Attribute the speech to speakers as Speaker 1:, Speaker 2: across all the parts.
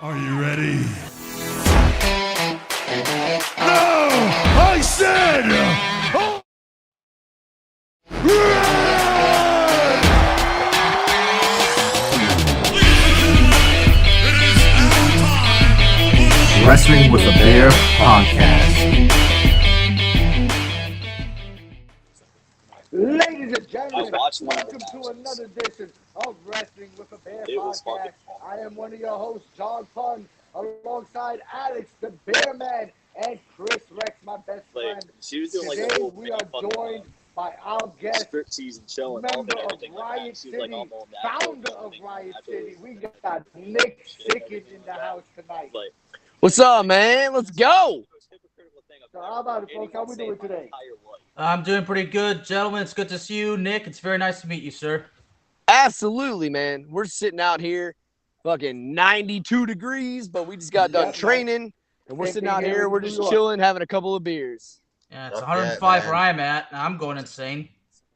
Speaker 1: Are you ready? No! I said! Oh!
Speaker 2: Wrestling with a Bear podcast.
Speaker 3: Ladies and gentlemen, welcome to another edition of Wrestling with a Bear podcast. I am one of your hosts, John Pun, alongside Alex, the Bear Man, and Chris Rex, my best friend. Today we are joined by our guest, member of Riot City, founder of Riot City. We got Nick Sicend in the house tonight.
Speaker 4: What's up, man? Let's go.
Speaker 3: So how about it, folks? How we doing today?
Speaker 5: I'm doing pretty good, gentlemen. It's good to see you, Nick. It's very nice to meet you, sir.
Speaker 4: Absolutely, man. We're sitting out here, fucking 92 degrees, but we just got done training, and we're sitting out here. We're just chilling, having a couple of beers.
Speaker 5: Yeah, it's 105 where I'm at, and I'm going insane.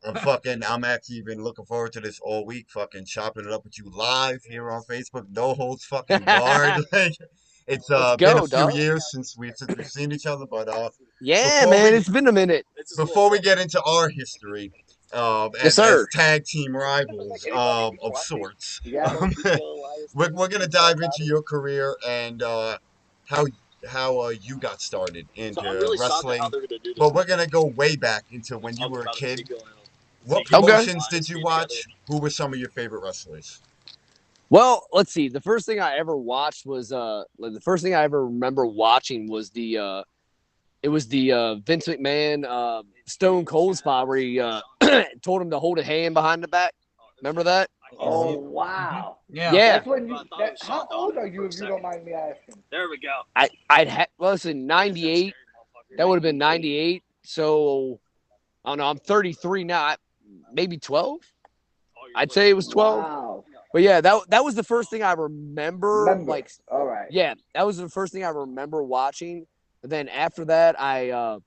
Speaker 6: I'm actually been looking forward to this all week, fucking chopping it up with you live here on Facebook. No holds fucking barred. It's been a few years since we've seen each other, but
Speaker 4: yeah, man, it's been a minute.
Speaker 6: Before we get into our history, as tag team rivals of sorts, we're gonna dive into your career and how you got started into wrestling. But we're gonna go way back into when you were a kid. What promotions did you watch? Who were some of your favorite wrestlers?
Speaker 4: Well, let's see. The first thing I ever watched was the first thing I ever remember watching was the Vince McMahon Stone Cold spot where he told him to hold a hand behind the back. Remember that?
Speaker 3: Oh wow!
Speaker 5: Yeah.
Speaker 3: That's when how old are you, if you don't mind me asking?
Speaker 5: There we go.
Speaker 4: Listen, 98. That would have been 98. So I don't know. I'm 33 now. Maybe 12. I'd say it was 12.
Speaker 3: Wow.
Speaker 4: But yeah, that was the first thing I remember. Like,
Speaker 3: all right.
Speaker 4: Yeah, that was the first thing I remember watching. But then after that, I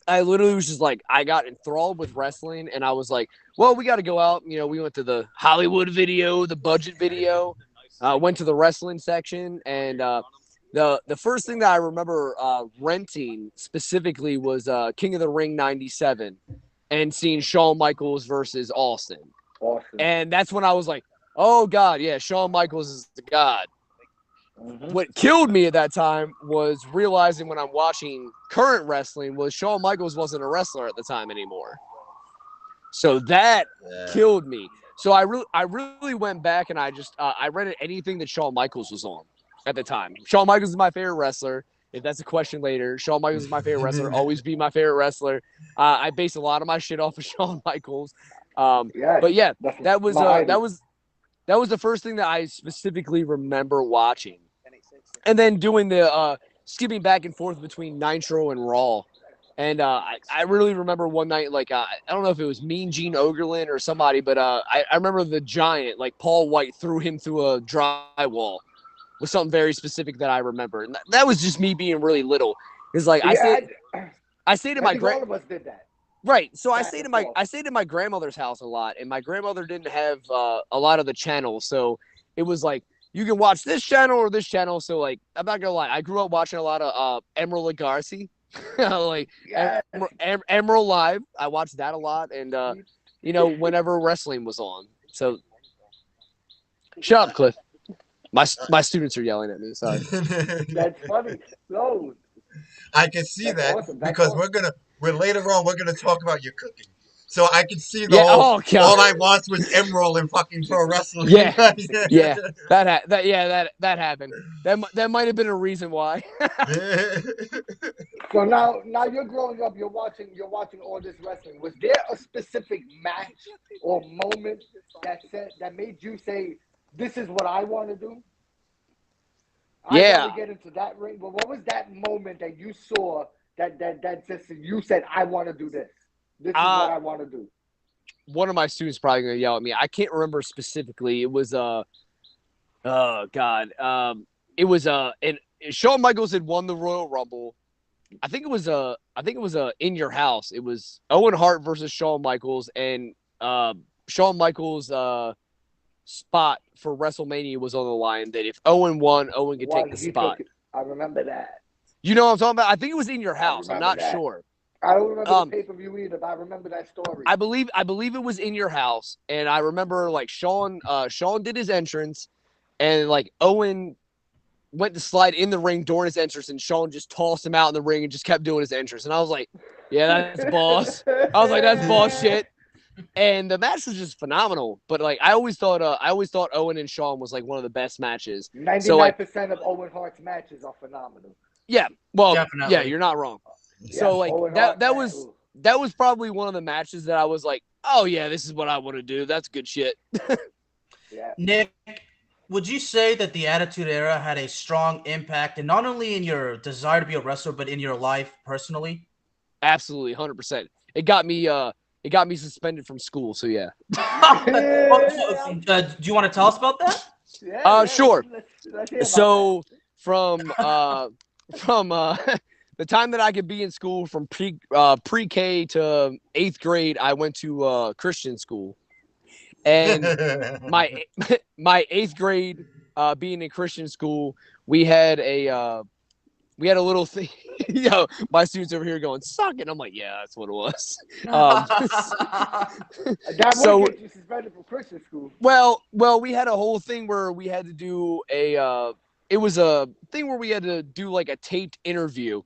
Speaker 4: literally was just like, I got enthralled with wrestling, and I was like, well, we got to go out. You know, we went to the Hollywood video, the budget video, went to the wrestling section, and the first thing that I remember renting specifically was King of the Ring '97, and seeing Shawn Michaels versus Austin.
Speaker 3: Awesome.
Speaker 4: And that's when I was like, oh, God, yeah, Shawn Michaels is the God.
Speaker 3: Mm-hmm.
Speaker 4: What killed me at that time was realizing when I'm watching current wrestling was Shawn Michaels wasn't a wrestler at the time anymore. So that killed me. So I really went back and I just I rented anything that Shawn Michaels was on at the time. Shawn Michaels is my favorite wrestler. If that's a question later, Shawn Michaels is my favorite wrestler. Always be my favorite wrestler. I base a lot of my shit off of Shawn Michaels. But yeah, that was the first thing that I specifically remember watching. And then doing the skipping back and forth between Nitro and Raw. And I really remember one night, like, I don't know if it was Mean Gene Okerlund or somebody, but I remember the Giant, like Paul White threw him through a drywall was something very specific that I remember. And that was just me being really little. It's like, I stayed at my
Speaker 3: all of us did that.
Speaker 4: Right. So I stayed at my grandmother's house a lot, and my grandmother didn't have a lot of the channels. So it was like, you can watch this channel or this channel. So, like, I'm not gonna lie, I grew up watching a lot of Emerald Lagasse, like Emerald Live. I watched that a lot, and you know, whenever wrestling was on. So, shut up, Cliff. My students are yelling at me. Sorry.
Speaker 3: That's funny. No,
Speaker 6: I can see that awesome. Because awesome. we're later on we're gonna talk about your cooking. So I can see all I watched was Emerald and fucking pro wrestling.
Speaker 4: Yeah, that happened. That might have been a reason why.
Speaker 3: So now you're growing up. You're watching all this wrestling. Was there a specific match or moment that made you say, "This is what I want to do"? I want to get into that ring. But what was that moment that you saw that just you said, "I want to do this. This is what I want to do"?
Speaker 4: One of my students probably gonna yell at me. I can't remember specifically. It was it was and Shawn Michaels had won the Royal Rumble. I think it was In Your House. It was Owen Hart versus Shawn Michaels, and Shawn Michaels spot for WrestleMania was on the line. That if Owen won, Owen could take the spot.
Speaker 3: I remember that.
Speaker 4: You know what I'm talking about? I think it was in your house. I'm not sure.
Speaker 3: I don't remember the pay-per-view either, but I remember that story.
Speaker 4: I believe it was in your house, and I remember like Sean did his entrance, and like Owen went to slide in the ring during his entrance, and Sean just tossed him out in the ring and just kept doing his entrance. And I was like, yeah, that's boss. I was like, that's boss shit. And the match was just phenomenal. But like I always thought Owen and Sean was like one of the best matches.
Speaker 3: 99% of Owen Hart's matches are phenomenal.
Speaker 4: Yeah, well,
Speaker 5: Definitely.
Speaker 4: yeah, you're not wrong. So like that was probably one of the matches that I was like, oh yeah, this is what I want to do. That's good shit.
Speaker 3: Yeah.
Speaker 5: Nick, would you say that the Attitude Era had a strong impact, and not only in your desire to be a wrestler, but in your life personally?
Speaker 4: Absolutely, 100%. It got me suspended from school. So yeah.
Speaker 5: Do you want to tell us about that?
Speaker 3: Yeah,
Speaker 4: sure.
Speaker 3: Let's hear about
Speaker 4: So from the time that I could be in school from pre-K to 8th grade, I went to Christian school, and my 8th grade being in Christian school, we had a little thing. My students over here going suck, and I'm like, yeah, that's what it was.
Speaker 3: that would get you suspended from Christian school.
Speaker 4: Well, we had a whole thing where we had to do it was a thing where we had to do like a taped interview.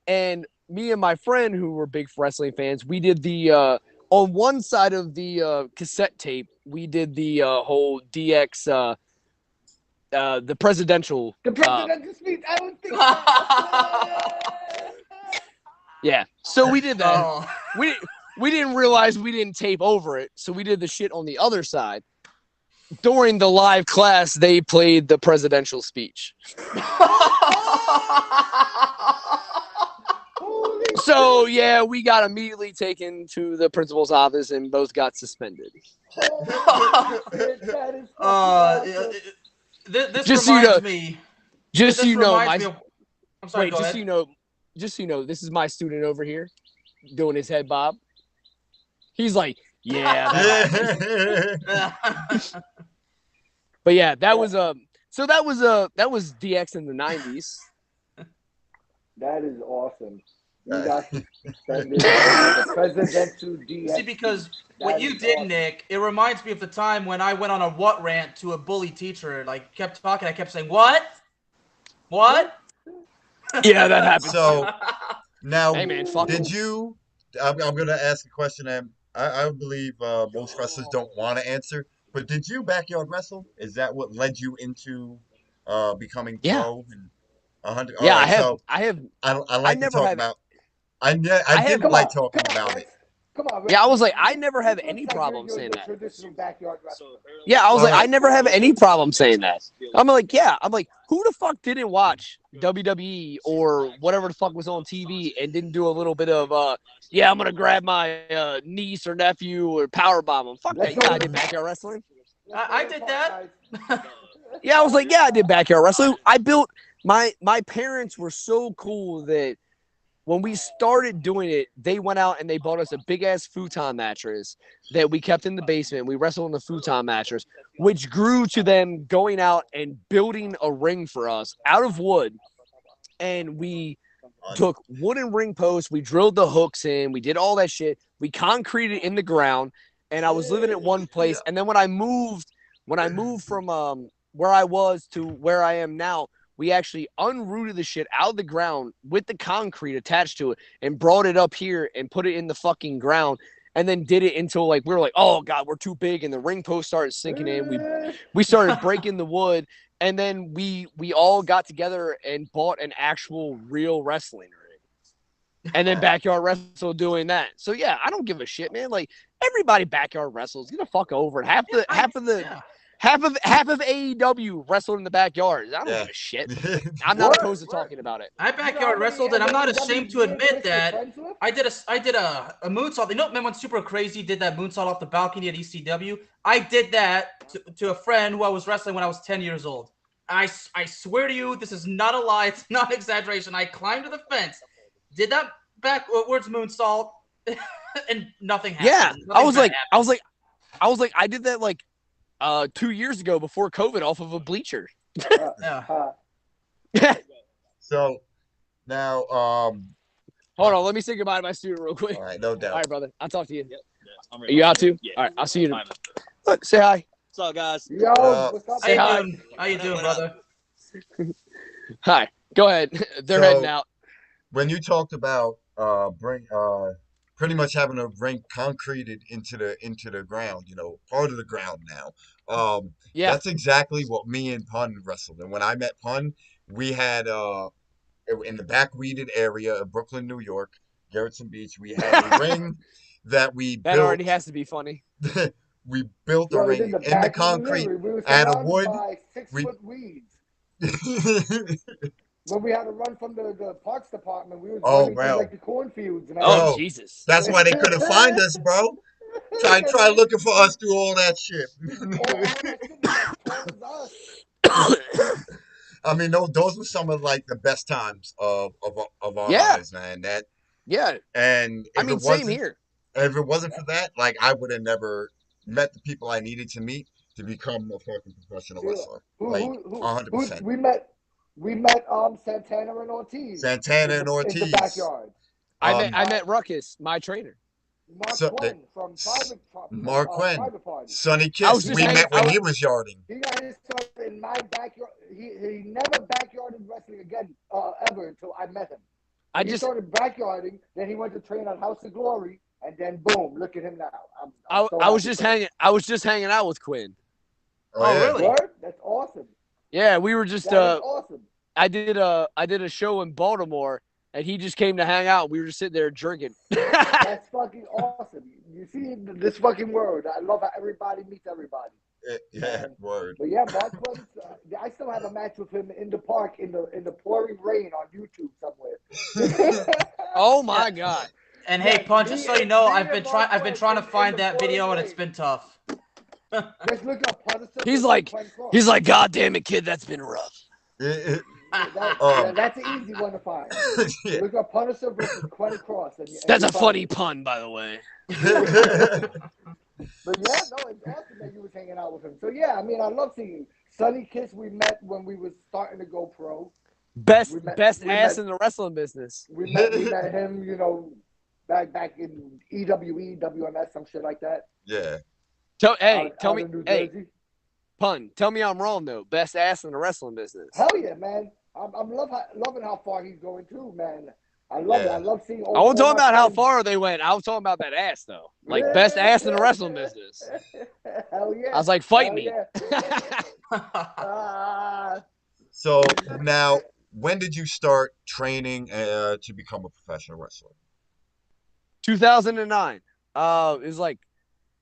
Speaker 4: And me and my friend, who were big wrestling fans, we did the on one side of the cassette tape, we did the whole DX, the presidential.
Speaker 3: The presidential speech. I don't think.
Speaker 4: Yeah, so we did that.
Speaker 5: Oh.
Speaker 4: We didn't realize we didn't tape over it, so we did the shit on the other side. During the live class, they played the presidential speech. So, yeah, we got immediately taken to the principal's office and both got suspended.
Speaker 5: This
Speaker 4: Just
Speaker 5: reminds me.
Speaker 4: Just so you know,
Speaker 5: I'm sorry,
Speaker 4: wait, just so you know, this is my student over here doing his head bob. He's like, yeah. But yeah, that was DX in the 90s.
Speaker 3: That is awesome. You got suspended the presidential DX.
Speaker 5: See, because what you did, awesome. Nick, it reminds me of the time when I went on a what rant to a bully teacher. Like, kept talking, I kept saying, what?
Speaker 4: Yeah, that happened.
Speaker 6: So, now,
Speaker 4: hey, man,
Speaker 6: did you, I'm going to ask a question that I believe most wrestlers don't want to answer, but did you backyard wrestle? Is that what led you into becoming pro? And 100?
Speaker 4: Yeah,
Speaker 6: right,
Speaker 4: I
Speaker 6: like to talk about. I didn't like talking about it.
Speaker 3: Come on,
Speaker 4: yeah, I was like, I never have any problem saying that. Yeah, I was like, I never have any problem saying that. I'm like, who the fuck didn't watch WWE or whatever the fuck was on TV and didn't do a little bit of, I'm going to grab my niece or nephew or powerbomb them. Fuck that. Yeah, I did backyard wrestling.
Speaker 5: I did that.
Speaker 4: Yeah, I was like, yeah, I did backyard wrestling. I built, my parents were so cool that when we started doing it, they went out and they bought us a big-ass futon mattress that we kept in the basement. We wrestled on the futon mattress, which grew to them going out and building a ring for us out of wood. And we took wooden ring posts. We drilled the hooks in. We did all that shit. We concreted in the ground. And I was living at one place. And then when I moved from where I was to where I am now, we actually unrooted the shit out of the ground with the concrete attached to it and brought it up here and put it in the fucking ground and then did it until like we were like, oh God, we're too big, and the ring post started sinking in. We started breaking the wood, and then we all got together and bought an actual real wrestling ring. And then backyard wrestle doing that. So yeah, I don't give a shit, man. Like everybody backyard wrestles. Get the fuck over it. Half of AEW wrestled in the backyard. I don't give a shit. I'm not opposed to talking about it.
Speaker 5: I backyard wrestled, and I'm not ashamed to admit that I did a moonsault. You know, remember when Super Crazy did that moonsault off the balcony at ECW? I did that to a friend who I was wrestling when I was 10 years old. I swear to you, this is not a lie. It's not an exaggeration. I climbed to the fence, did that backwards moonsault, and nothing happened.
Speaker 4: Yeah, I was like, I did that like 2 years ago before COVID off of a bleacher.
Speaker 6: So now,
Speaker 4: hold on, let me say goodbye to my student real quick.
Speaker 6: All right, no doubt.
Speaker 4: All right, brother. I'll talk to you. Are you out too? Yeah. All right, I'll see you tomorrow. Look, say hi.
Speaker 7: What's up, guys?
Speaker 3: Yo, what's up?
Speaker 4: Say hi.
Speaker 5: How you doing, brother?
Speaker 4: Hi. Go ahead. They're heading out.
Speaker 6: When you talked about pretty much having a ring concreted into the ground, part of the ground now. That's exactly what me and Pun wrestled. And when I met Pun, we had in the back weeded area of Brooklyn, New York, Garrettson Beach, we had a ring that we built.
Speaker 4: That already has to be funny.
Speaker 6: We built a ring in the concrete out of wood.
Speaker 3: 6-foot weeds. When we had to run from the parks department, we was running through like the cornfields. And
Speaker 4: Jesus!
Speaker 6: That's why they couldn't find us, bro. Try looking for us through all that shit. I mean, those were some of like the best times of our lives, man. And
Speaker 4: I mean, same here.
Speaker 6: If it wasn't for that, like I would have never met the people I needed to meet to become a fucking professional wrestler. 100%.
Speaker 3: We met Santana and Ortiz. In the backyard.
Speaker 4: I met Ruckus, my trainer.
Speaker 3: Quinn from
Speaker 6: Mark Quinn.
Speaker 3: Private Party.
Speaker 6: Sonny Kiss. We met when he was yarding.
Speaker 3: He got his start in my backyard. He never backyarded wrestling again ever until I met him. He started backyarding, then he went to train at House of Glory, and then boom, look at him now.
Speaker 4: I was just hanging out with Quinn.
Speaker 6: Oh
Speaker 5: really?
Speaker 3: Word? That's awesome.
Speaker 4: Yeah, we were just
Speaker 3: awesome.
Speaker 4: I did a show in Baltimore, and he just came to hang out. We were just sitting there drinking.
Speaker 3: That's fucking awesome. You see this fucking world. I love how everybody meets everybody.
Speaker 6: Yeah, word.
Speaker 3: But yeah, Mark Quinn, I still have a match with him in the park in the pouring rain on YouTube somewhere.
Speaker 4: Oh my God.
Speaker 5: And hey, Pun, just so you know, I've been trying to find that video, and it's been tough.
Speaker 3: Just look up Punisher.
Speaker 4: He's like, God damn it, kid, that's been rough.
Speaker 3: That's an easy one to find.
Speaker 6: Yeah.
Speaker 3: Look up Punisher versus Quentin Cross.
Speaker 4: That's a funny pun, by the way.
Speaker 3: But yeah, no, it's awesome that you was hanging out with him. So yeah, I mean, I love seeing you. Sonny Kiss, we met when we was starting to go pro.
Speaker 4: Best ass in the wrestling business.
Speaker 3: We met him, back in EWE, WMS, some shit like that.
Speaker 6: Yeah.
Speaker 4: Tell me, Pun, tell me I'm wrong though. Best ass in the wrestling business.
Speaker 3: Hell yeah, man. I'm loving how far he's going too, man. I love it. I love seeing.
Speaker 4: I wasn't talking about how far they went. I was talking about that ass though. Like best ass in the wrestling business.
Speaker 3: Hell yeah.
Speaker 4: I was like, fight me.
Speaker 3: Yeah.
Speaker 6: So now, when did you start training to become a professional wrestler?
Speaker 4: 2009. It was like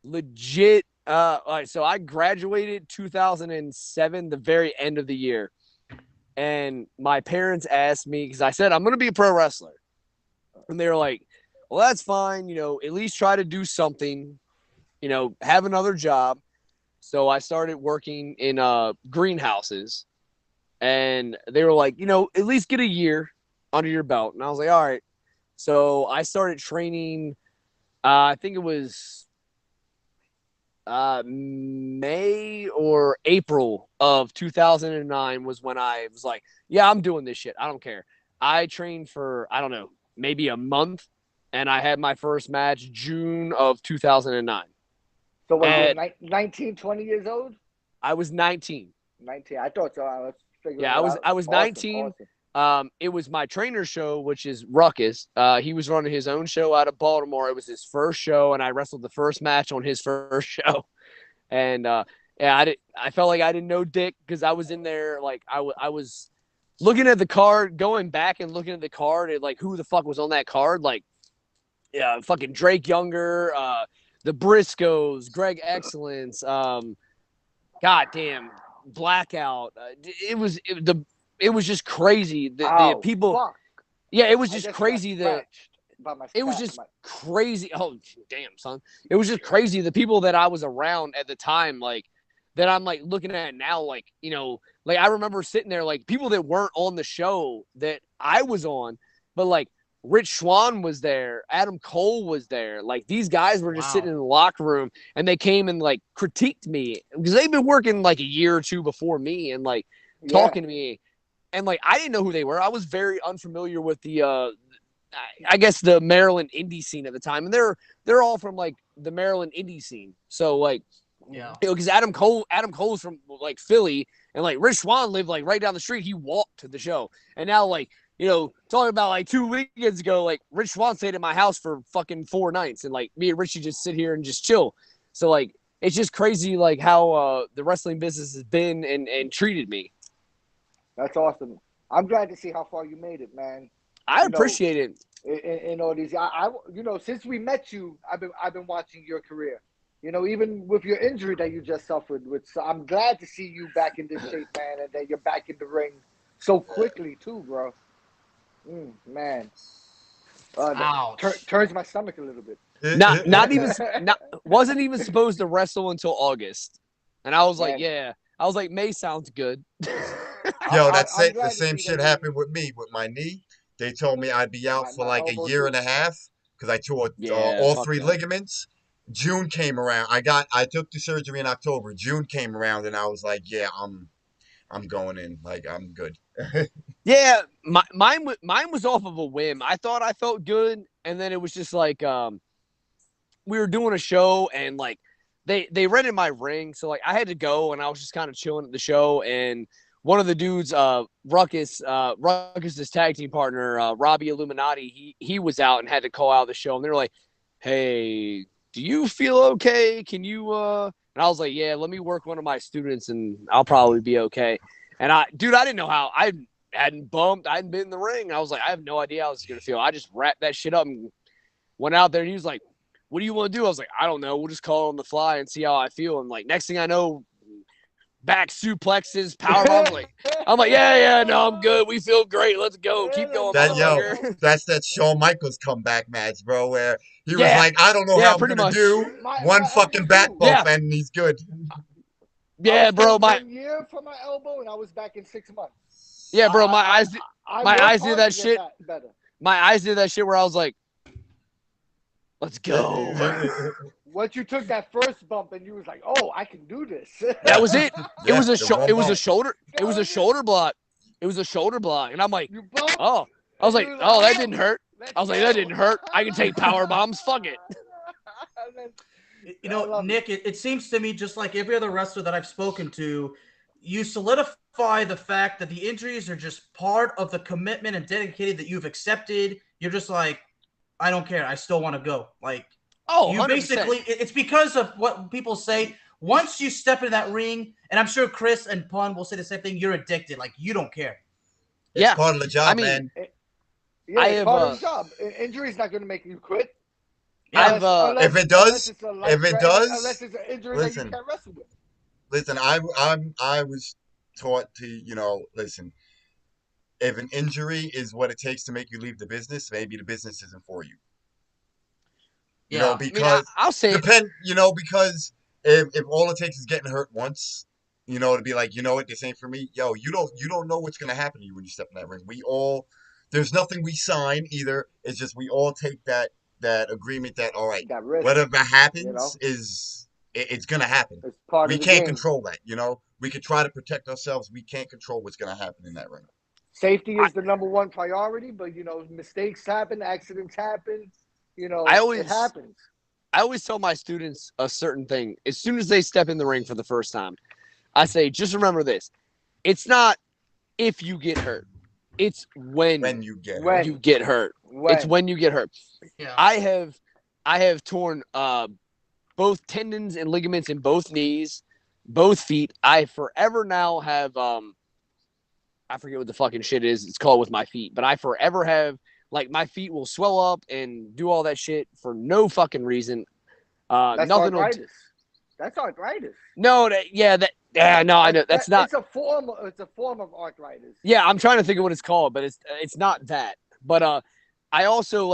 Speaker 4: legit. All right, so I graduated 2007, the very end of the year, and my parents asked me because I said I'm going to be a pro wrestler, and they were like, "Well, that's fine. At least try to do something. Have another job." So I started working in greenhouses, and they were like, "At least get a year under your belt." And I was like, "All right." So I started training. I think it was May or April of 2009 was when I was like, yeah, I'm doing this shit. I don't care. I trained for, I don't know, maybe a month, and I had my first match June of 2009.
Speaker 3: So was you 19, 20 years old?
Speaker 4: I was 19.
Speaker 3: 19. I thought so.
Speaker 4: I was 19.
Speaker 3: Awesome.
Speaker 4: It was my trainer's show, which is Ruckus. He was running his own show out of Baltimore. It was his first show, and I wrestled the first match on his first show. And I felt like I didn't know dick because I was in there like I was looking at the card, going back and looking at the card and like who the fuck was on that card, like fucking Drake Younger, the Briscoes, Greg Excellence, goddamn Blackout. It was just crazy. The people, fuck. Yeah, it was just crazy. It was just crazy. Oh, damn, son. It was just crazy. The people that I was around at the time, like, that I'm, like, looking at now, like, like, I remember sitting there, like, people that weren't on the show that I was on, but, like, Rich Swann was there. Adam Cole was there. Like, these guys were just sitting in the locker room, and they came and, like, critiqued me because they've been working, like, a year or two before me and, like, talking to me. And, like, I didn't know who they were. I was very unfamiliar with the, I guess, the Maryland indie scene at the time. And they're all from, like, the Maryland indie scene. So, like, because Adam Cole's from, like, Philly, and, like, Rich Swann lived, like, right down the street. He walked to the show. And now, like, you know, talking about like 2 weekends ago, like Rich Swann stayed at my house for fucking 4 nights, and like me and Richie just sit here and just chill. So like it's just crazy like how the wrestling business has been and treated me.
Speaker 3: That's awesome. I'm glad to see how far you made it, man.
Speaker 4: I appreciate it.
Speaker 3: In all these, I you know, since we met you, I've been watching your career. You know, even with your injury that you just suffered, which I'm glad to see you back in this shape, man, and that you're back in the ring so quickly too, bro. Man, turns my stomach a little bit.
Speaker 4: Wasn't even supposed to wrestle until August, and I was like, May sounds good.
Speaker 6: Yo, the same shit happened with me with my knee. They told me I'd be out for like a year and a half because I tore all 3 ligaments. June came around. I took the surgery in October. June came around, and I was like, yeah, I'm going in. Like, I'm good.
Speaker 4: Yeah, mine was off of a whim. I thought I felt good, and then it was just like we were doing a show, and like they rented my ring, so like I had to go, and I was just kind of chilling at the show, and one of the dudes, Ruckus's tag team partner, Robbie Illuminati, he was out and had to call out the show, and they were like, "Hey, do you feel okay? Can you?" And I was like, "Yeah, let me work one of my students, and I'll probably be okay." And I didn't know how. I hadn't bumped. I hadn't been in the ring. I was like, I have no idea how I was going to feel. I just wrapped that shit up and went out there. And he was like, what do you want to do? I was like, I don't know. We'll just call it on the fly and see how I feel. And, like, next thing I know, back suplexes, power bombs. I'm like, yeah, no, I'm good. We feel great. Let's go. Keep going.
Speaker 6: That's that Shawn Michaels comeback match, bro, where he was like, I don't know how I'm going to do. One fucking back bump, and he's good.
Speaker 4: Yeah, bro.
Speaker 3: 1 year for my elbow, and I was back in 6 months.
Speaker 4: Yeah, bro. My eyes did that shit. My eyes did that shit where I was like, "Let's go."
Speaker 3: Once you took that first bump, and you was like, "Oh, I can do this."
Speaker 4: That was it. It was a shoulder. It was a shoulder block. It was a shoulder block, and I'm like, "Oh." I was like, "Oh, that didn't hurt." I was like, "That didn't hurt. I can take power bombs. Fuck it."
Speaker 5: You know, Nick, it seems to me just like every other wrestler that I've spoken to, you solidify the fact that the injuries are just part of the commitment and dedicated that you've accepted. You're just like, I don't care. I still want to go. Like, you 100%. Basically, it's because of what people say. Once you step into that ring, and I'm sure Chris and Pun will say the same thing, you're addicted. Like, you don't care.
Speaker 6: It's part of the job, man.
Speaker 3: It's part of the job. Injury's not going to make you quit.
Speaker 6: If it does,
Speaker 3: unless it's an injury that you can't wrestle with.
Speaker 6: Listen, I was taught to, listen, if an injury is what it takes to make you leave the business, maybe the business isn't for you. Because
Speaker 4: I'll say
Speaker 6: because if all it takes is getting hurt once, to be like, this ain't for me. Yo, you don't know what's gonna happen to you when you step in that ring. There's nothing we sign either. It's just we all take that agreement that all right, whatever happens it's gonna happen. We can't control that. We could try to protect ourselves. We can't control what's gonna happen in that ring.
Speaker 3: Safety is the number one priority, but mistakes happen, accidents happen. It happens.
Speaker 4: I always tell my students a certain thing. As soon as they step in the ring for the first time, I say, just remember this. It's not if you get hurt. It's when you get hurt. It's when you get hurt.
Speaker 5: Yeah.
Speaker 4: I have torn both tendons and ligaments in both knees, both feet. I forever now have I forget what the fucking shit is. It's called with my feet, but I forever have my feet will swell up and do all that shit for no fucking reason.
Speaker 3: That's nothing arthritis. That's arthritis.
Speaker 4: No, I know that's not.
Speaker 3: It's a form of arthritis.
Speaker 4: Yeah, I'm trying to think of what it's called, but it's not that. But I also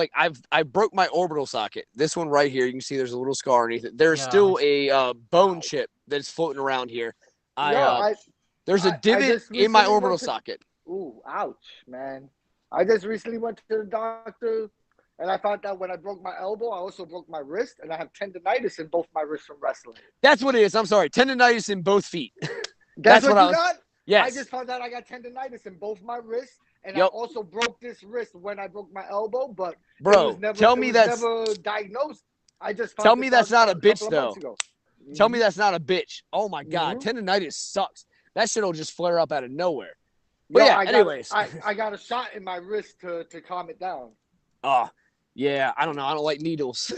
Speaker 4: I broke my orbital socket. This one right here, you can see there's a little scar underneath it. There's still a bone chip that's floating around here. There's a divot in my orbital socket.
Speaker 3: Ooh, ouch, man. I just recently went to the doctor, and I found out when I broke my elbow, I also broke my wrist, and I have tendonitis in both my wrists from wrestling.
Speaker 4: That's what it is. I'm sorry. Tendonitis in both feet.
Speaker 3: That's what you got?
Speaker 4: Yes.
Speaker 3: I just found out I got tendonitis in both my wrists, and I also broke this wrist when I broke my elbow, but
Speaker 4: bro, tell me that's
Speaker 3: never diagnosed. I just
Speaker 4: tell me that's not a bitch, though.
Speaker 3: Mm-hmm.
Speaker 4: Tell me that's not a bitch. Oh, my God. Tendonitis sucks. That shit will just flare up out of nowhere. But yeah, anyways.
Speaker 3: I got a shot in my wrist to calm it down.
Speaker 4: Oh, yeah. I don't know. I don't like needles.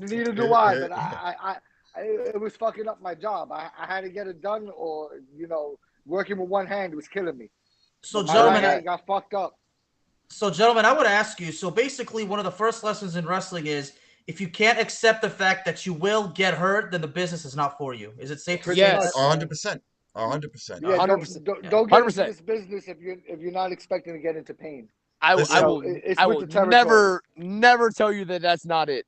Speaker 3: Neither do I, but it was fucking up my job. I had to get it done, or, working with one hand was killing me.
Speaker 5: So, gentlemen,
Speaker 3: I got fucked up.
Speaker 5: So, gentlemen, I would ask you, so basically one of the first lessons in wrestling is if you can't accept the fact that you will get hurt, then the business is not for you. Is it safe to say that?
Speaker 6: 100%. 100%.
Speaker 3: Yeah,
Speaker 4: 100%.
Speaker 3: Don't get into this business if you're not expecting to get into pain.
Speaker 4: I will never tell you that that's not it.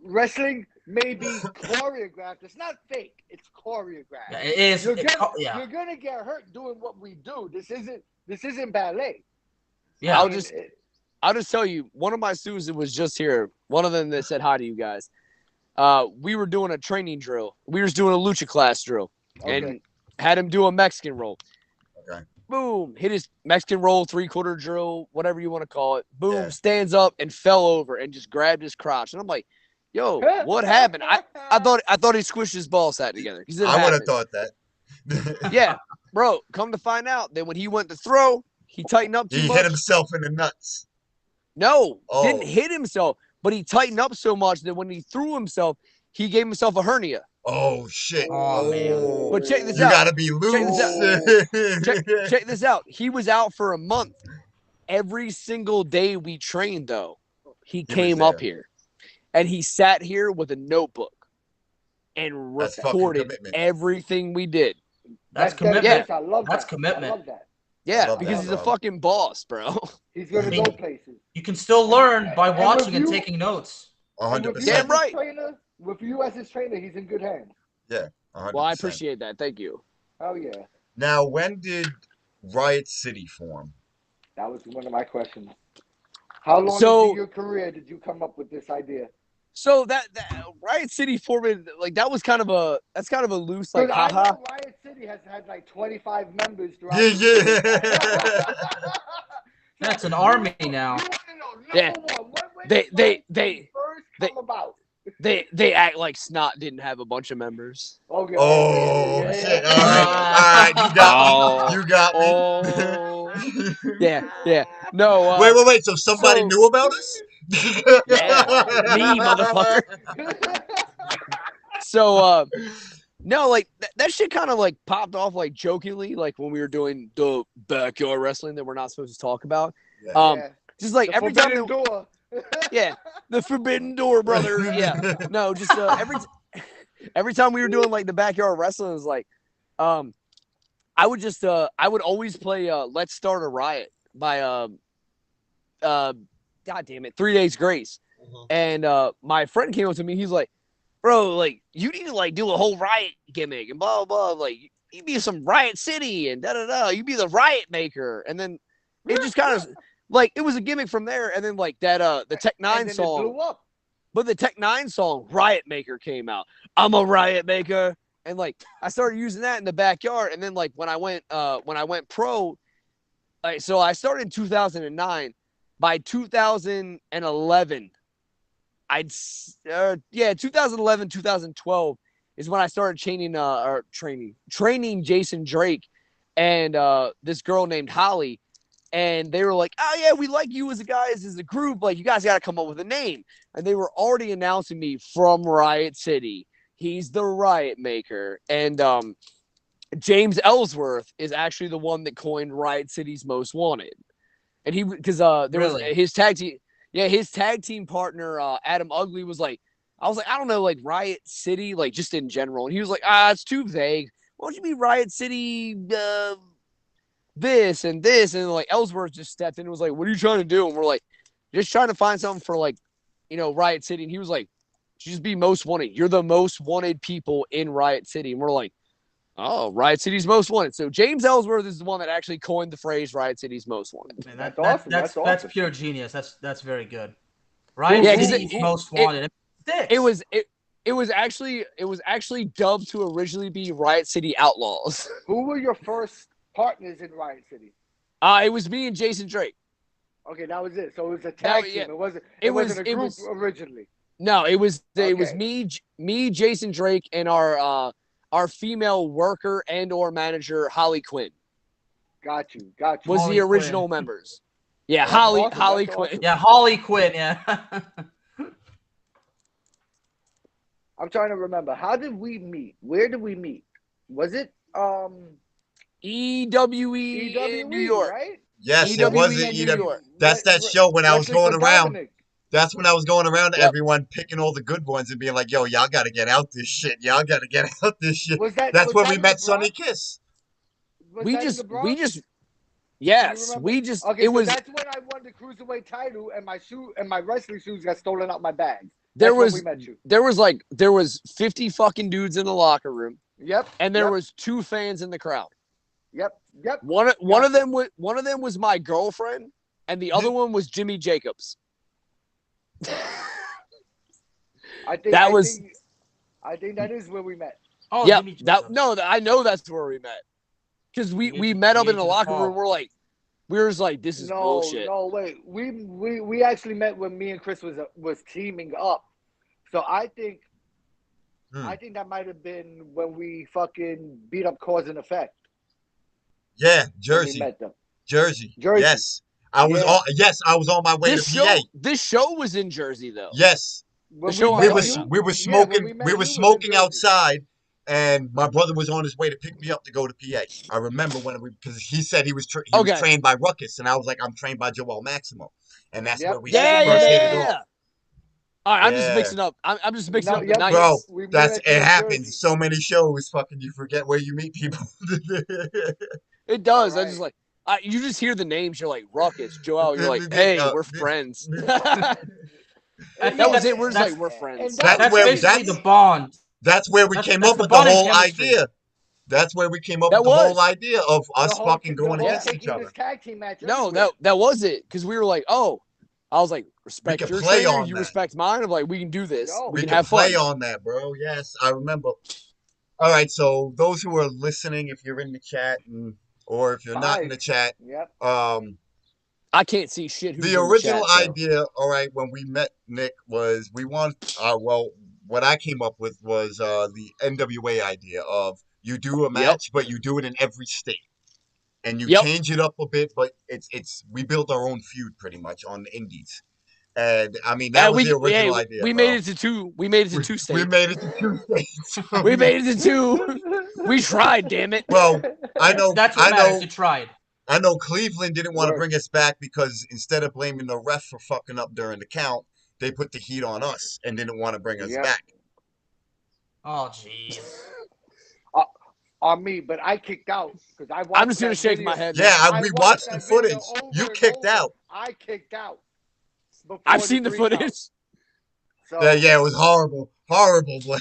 Speaker 3: Wrestling may be choreographed. It's not fake. It's choreographed.
Speaker 5: Yeah, it is.
Speaker 3: You're gonna get hurt doing what we do. This isn't ballet.
Speaker 5: Yeah.
Speaker 4: I'll just tell you, one of my students that was just here, one of them that said hi to you guys. We were doing a training drill. We were just doing a lucha class drill, and had him do a Mexican roll.
Speaker 6: Okay.
Speaker 4: Boom, hit his Mexican roll, 3/4 drill, whatever you want to call it. Boom, stands up and fell over and just grabbed his crotch. And I'm like, yo, what happened? I thought he squished his ball sack together.
Speaker 6: I would have thought that.
Speaker 4: Yeah, bro. Come to find out that when he went to throw, he tightened up too much.
Speaker 6: He hit himself in the nuts.
Speaker 4: No, didn't hit himself, but he tightened up so much that when he threw himself, he gave himself a hernia.
Speaker 6: Oh, shit.
Speaker 5: Oh, man.
Speaker 4: But check this out.
Speaker 6: You gotta be loose.
Speaker 4: Check this out. He was out for a month. Every single day we trained, though, he came up here. And he sat here with a notebook and recorded everything we did.
Speaker 5: That's commitment.
Speaker 3: Yeah. I love that.
Speaker 5: That's commitment.
Speaker 3: I love that.
Speaker 4: Yeah, because he's a fucking boss, bro.
Speaker 3: He's going to go places.
Speaker 5: You can still learn by watching and taking notes.
Speaker 6: 100%.
Speaker 4: Damn right.
Speaker 3: With you as his trainer, he's in good hands.
Speaker 6: Yeah, 100%.
Speaker 4: Well, I appreciate that. Thank you.
Speaker 3: Oh, yeah.
Speaker 6: Now, when did Riot City form?
Speaker 3: That was one of my questions. How long into your career did you come up with this idea?
Speaker 4: So that Riot City formed, like, that's kind of a loose, like, haha.
Speaker 3: I know Riot City has had like 25 members throughout.
Speaker 6: Yeah.
Speaker 5: That's an army now.
Speaker 4: Yeah. They act like Snot didn't have a bunch of members.
Speaker 3: Okay.
Speaker 6: Shit. All right. You got me.
Speaker 4: Yeah. No.
Speaker 6: Wait. So somebody knew about us?
Speaker 4: Yeah, me, motherfucker. So, no, like that shit kind of like popped off like jokingly, like when we were doing the backyard wrestling that we're not supposed to talk about. Just like every time. Yeah, the forbidden door, brother. Yeah, no, just every time we were doing like the backyard wrestling, it was like, I would always play "Let's Start a Riot" by God damn it, 3 Days Grace. And my friend came up to me, he's like, bro, like you need to like do a whole Riot gimmick and blah blah blah. Like you be some Riot City and da da da. You be the Riot Maker, and then it just kind of. Like, it was a gimmick from there, and then, like, that, the Tech 9 song. It blew up. But the Tech 9 song, Riot Maker, came out. I'm a Riot Maker. And, like, I started using that in the backyard. And then, like, when I went pro, so I started in 2009. By 2011, 2011, 2012 is when I started training Jason Drake and this girl named Holly. And they were like, oh, yeah, we like you as a group. Like, you guys got to come up with a name. And they were already announcing me from Riot City. He's the Riot Maker. And James Ellsworth is actually the one that coined Riot City's Most Wanted. And because there was his tag team. Yeah, his tag team partner, Adam Ugly, was like, I was like, I don't know, like Riot City, like just in general. And he was like, it's too vague. Why don't you be Riot City this and this? And like Ellsworth just stepped in and was like, what are you trying to do? And we're like, just trying to find something for like, Riot City. And he was like, just be most wanted. You're the most wanted people in Riot City. And we're like, Oh, Riot City's Most Wanted. So James Ellsworth is the one that actually coined the phrase Riot City's Most Wanted.
Speaker 5: Man,
Speaker 3: That's awesome.
Speaker 5: That's
Speaker 3: awesome.
Speaker 5: pure genius. That's very good. Riot City's Most Wanted.
Speaker 4: It was actually dubbed to originally be Riot City Outlaws.
Speaker 3: Who were your first partners in Riot City?
Speaker 4: It was me and Jason Drake.
Speaker 3: Okay, that was it. So it was a tag team. It wasn't a group originally.
Speaker 4: No, it was me, Jason Drake, and our female worker and or manager Holly Quinn.
Speaker 3: Got you.
Speaker 4: Was
Speaker 5: Holly
Speaker 4: the original
Speaker 5: Quinn.
Speaker 4: members? Yeah, Holly
Speaker 3: That's
Speaker 4: Quinn.
Speaker 3: awesome.
Speaker 5: Yeah, Holly Quinn. Yeah.
Speaker 3: I'm trying to remember. How did we meet? Where did we meet? Was it
Speaker 4: EWE in New York?
Speaker 3: Right?
Speaker 6: Yes, it was in
Speaker 4: New York.
Speaker 6: That's that show when I was going around.
Speaker 3: Dominic.
Speaker 6: That's when I was going around to everyone picking all the good ones and being like, yo, y'all got to get out this shit. Y'all got to get out this shit. That's when we met Sonny Kiss.
Speaker 4: We just,
Speaker 3: Yes,
Speaker 4: we just.
Speaker 3: Okay,
Speaker 4: it
Speaker 3: so
Speaker 4: was.
Speaker 3: that's when I won the cruiserweight title, and my wrestling shoes got stolen out my bag.
Speaker 4: There
Speaker 3: That's
Speaker 4: was.
Speaker 3: when we met you.
Speaker 4: There was 50 fucking dudes in the locker room.
Speaker 3: Yep.
Speaker 4: And there was 2 fans in the crowd.
Speaker 3: Yep.
Speaker 4: One of them was my girlfriend, and the other one was Jimmy Jacobs.
Speaker 3: I think that is where we met.
Speaker 5: Oh,
Speaker 4: yeah.
Speaker 5: Jimmy Jacobs.
Speaker 4: I know that's where we met. Because we met up in the locker room. We were just like, this is bullshit.
Speaker 3: No, wait. We actually met when me and Chris was teaming up. So I think that might have been when we fucking beat up Cause and Effect.
Speaker 6: Yeah, Jersey.
Speaker 3: We met them.
Speaker 6: Jersey. Yes. I was on my way to PA.
Speaker 4: This show was in Jersey though.
Speaker 6: Yes.
Speaker 3: We
Speaker 6: were smoking outside. And my brother was on his way to pick me up to go to PA. I remember because he said he was trained by Ruckus, and I was like, I'm trained by Joel Maximo, and that's where we first hit it off.
Speaker 4: All right, I'm just mixing up. I'm just mixing up the nights.
Speaker 6: Bro, it happens. So many shows, fucking, you forget where you meet people.
Speaker 4: It does.
Speaker 3: Right.
Speaker 4: I just like you just hear the names. You're like Ruckus, Joel. You're like, hey, we're friends. That was it. We're just like we're friends.
Speaker 5: That's basically the bond.
Speaker 6: That's where we came up with the whole idea. That's where we came up with the whole idea of us fucking going against each other.
Speaker 4: No, that was it. Because we were like, I was like, respect your trainer, you respect mine. I'm like, we can do this. We can have fun.
Speaker 6: Play on that, bro. Yes, I remember. All right, so those who are listening, if you're in the chat or if you're not in the chat,
Speaker 4: I can't see shit.
Speaker 6: The original idea, all right, when we met Nick was we want what I came up with was the NWA idea of you do a match, but you do it in every state, and you change it up a bit. But we built our own feud pretty much on the indies, and I mean that was the original idea.
Speaker 4: We made it to 2. We made it to 2 states.
Speaker 6: We made it to 2 states.
Speaker 4: We made it to 2. We tried, damn it.
Speaker 6: Well, I know
Speaker 5: that's what matters. You tried.
Speaker 6: I know Cleveland didn't want to bring us back because instead of blaming the ref for fucking up during the count, they put the heat on us and didn't want to bring us back.
Speaker 5: Oh, jeez.
Speaker 3: On me, but I kicked out because I watched.
Speaker 4: I'm just gonna shake my head.
Speaker 6: Yeah, we watched the footage. You kicked out.
Speaker 3: I kicked out.
Speaker 4: I've seen the footage.
Speaker 3: So,
Speaker 6: yeah, it was horrible, but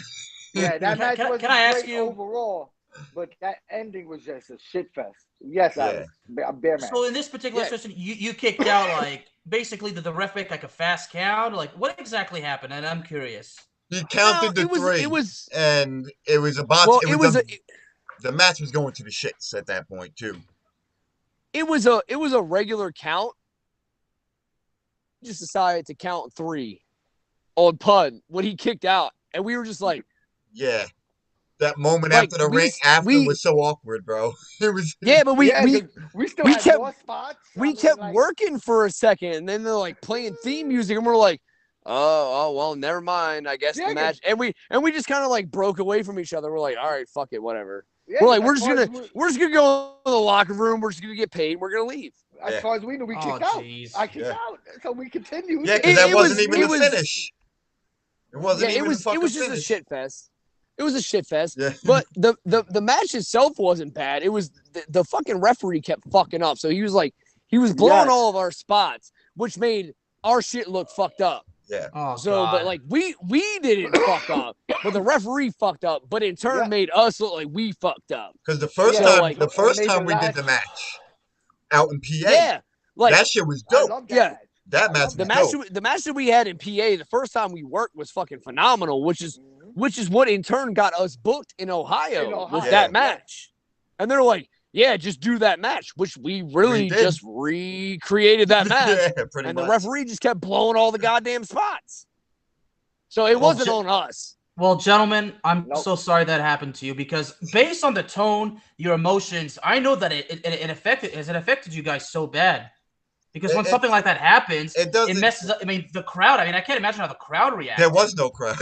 Speaker 3: yeah, that match was
Speaker 5: can I ask you
Speaker 3: overall, but that ending was just a shit fest. Yes, Alex. A bear match.
Speaker 5: So in this particular situation, you kicked out like basically did the ref make like a fast count? Like what exactly happened? And I'm curious.
Speaker 6: He counted the 3, and it was about. The match was going to the shits at that point too.
Speaker 4: It was a regular count. He just decided to count 3 on Pun when he kicked out, and we were just like,
Speaker 6: yeah. That moment after the ring was so awkward, bro. It was.
Speaker 4: Yeah, but we
Speaker 3: still had more spots.
Speaker 4: We kept working for a second, and then they're like playing theme music, and we're like, oh well, never mind. I guess the match, and we just kind of like broke away from each other. We're like, all right, fuck it, whatever. Yeah, we're like, we're just gonna go to the locker room. We're just gonna get paid. We're gonna leave.
Speaker 3: As far as we knew, we kicked out. I kicked out, so we continued.
Speaker 6: Yeah, because that wasn't even the finish. It wasn't even the fucking
Speaker 4: It was just
Speaker 6: finish.
Speaker 4: a shit fest. It was a shit fest.
Speaker 6: Yeah.
Speaker 4: But the match itself wasn't bad. It was the fucking referee kept fucking up. So he was blowing all of our spots, which made our shit look fucked up.
Speaker 6: Yeah.
Speaker 5: Oh,
Speaker 4: So,
Speaker 5: God.
Speaker 4: but like we didn't fuck up, but the referee fucked up, but in turn made us look like we fucked up.
Speaker 6: Because the first time we did the match out in PA,
Speaker 4: like
Speaker 6: that shit was dope.
Speaker 3: I love that match.
Speaker 6: That match
Speaker 4: the
Speaker 6: was
Speaker 4: match
Speaker 6: dope.
Speaker 4: the match that we had in PA the first time we worked was fucking phenomenal, which is what in turn got us booked in Ohio. Was that match. And they're like, yeah, just do that match, which we really just recreated that match. And the referee just kept blowing all the goddamn spots. So it wasn't on us.
Speaker 5: Well, gentlemen, I'm so sorry that happened to you, because based on the tone, your emotions, I know that it affected you guys so bad. Because when something like that happens, it messes up. I mean, the crowd. I mean, I can't imagine how the crowd reacted.
Speaker 6: There was no crowd.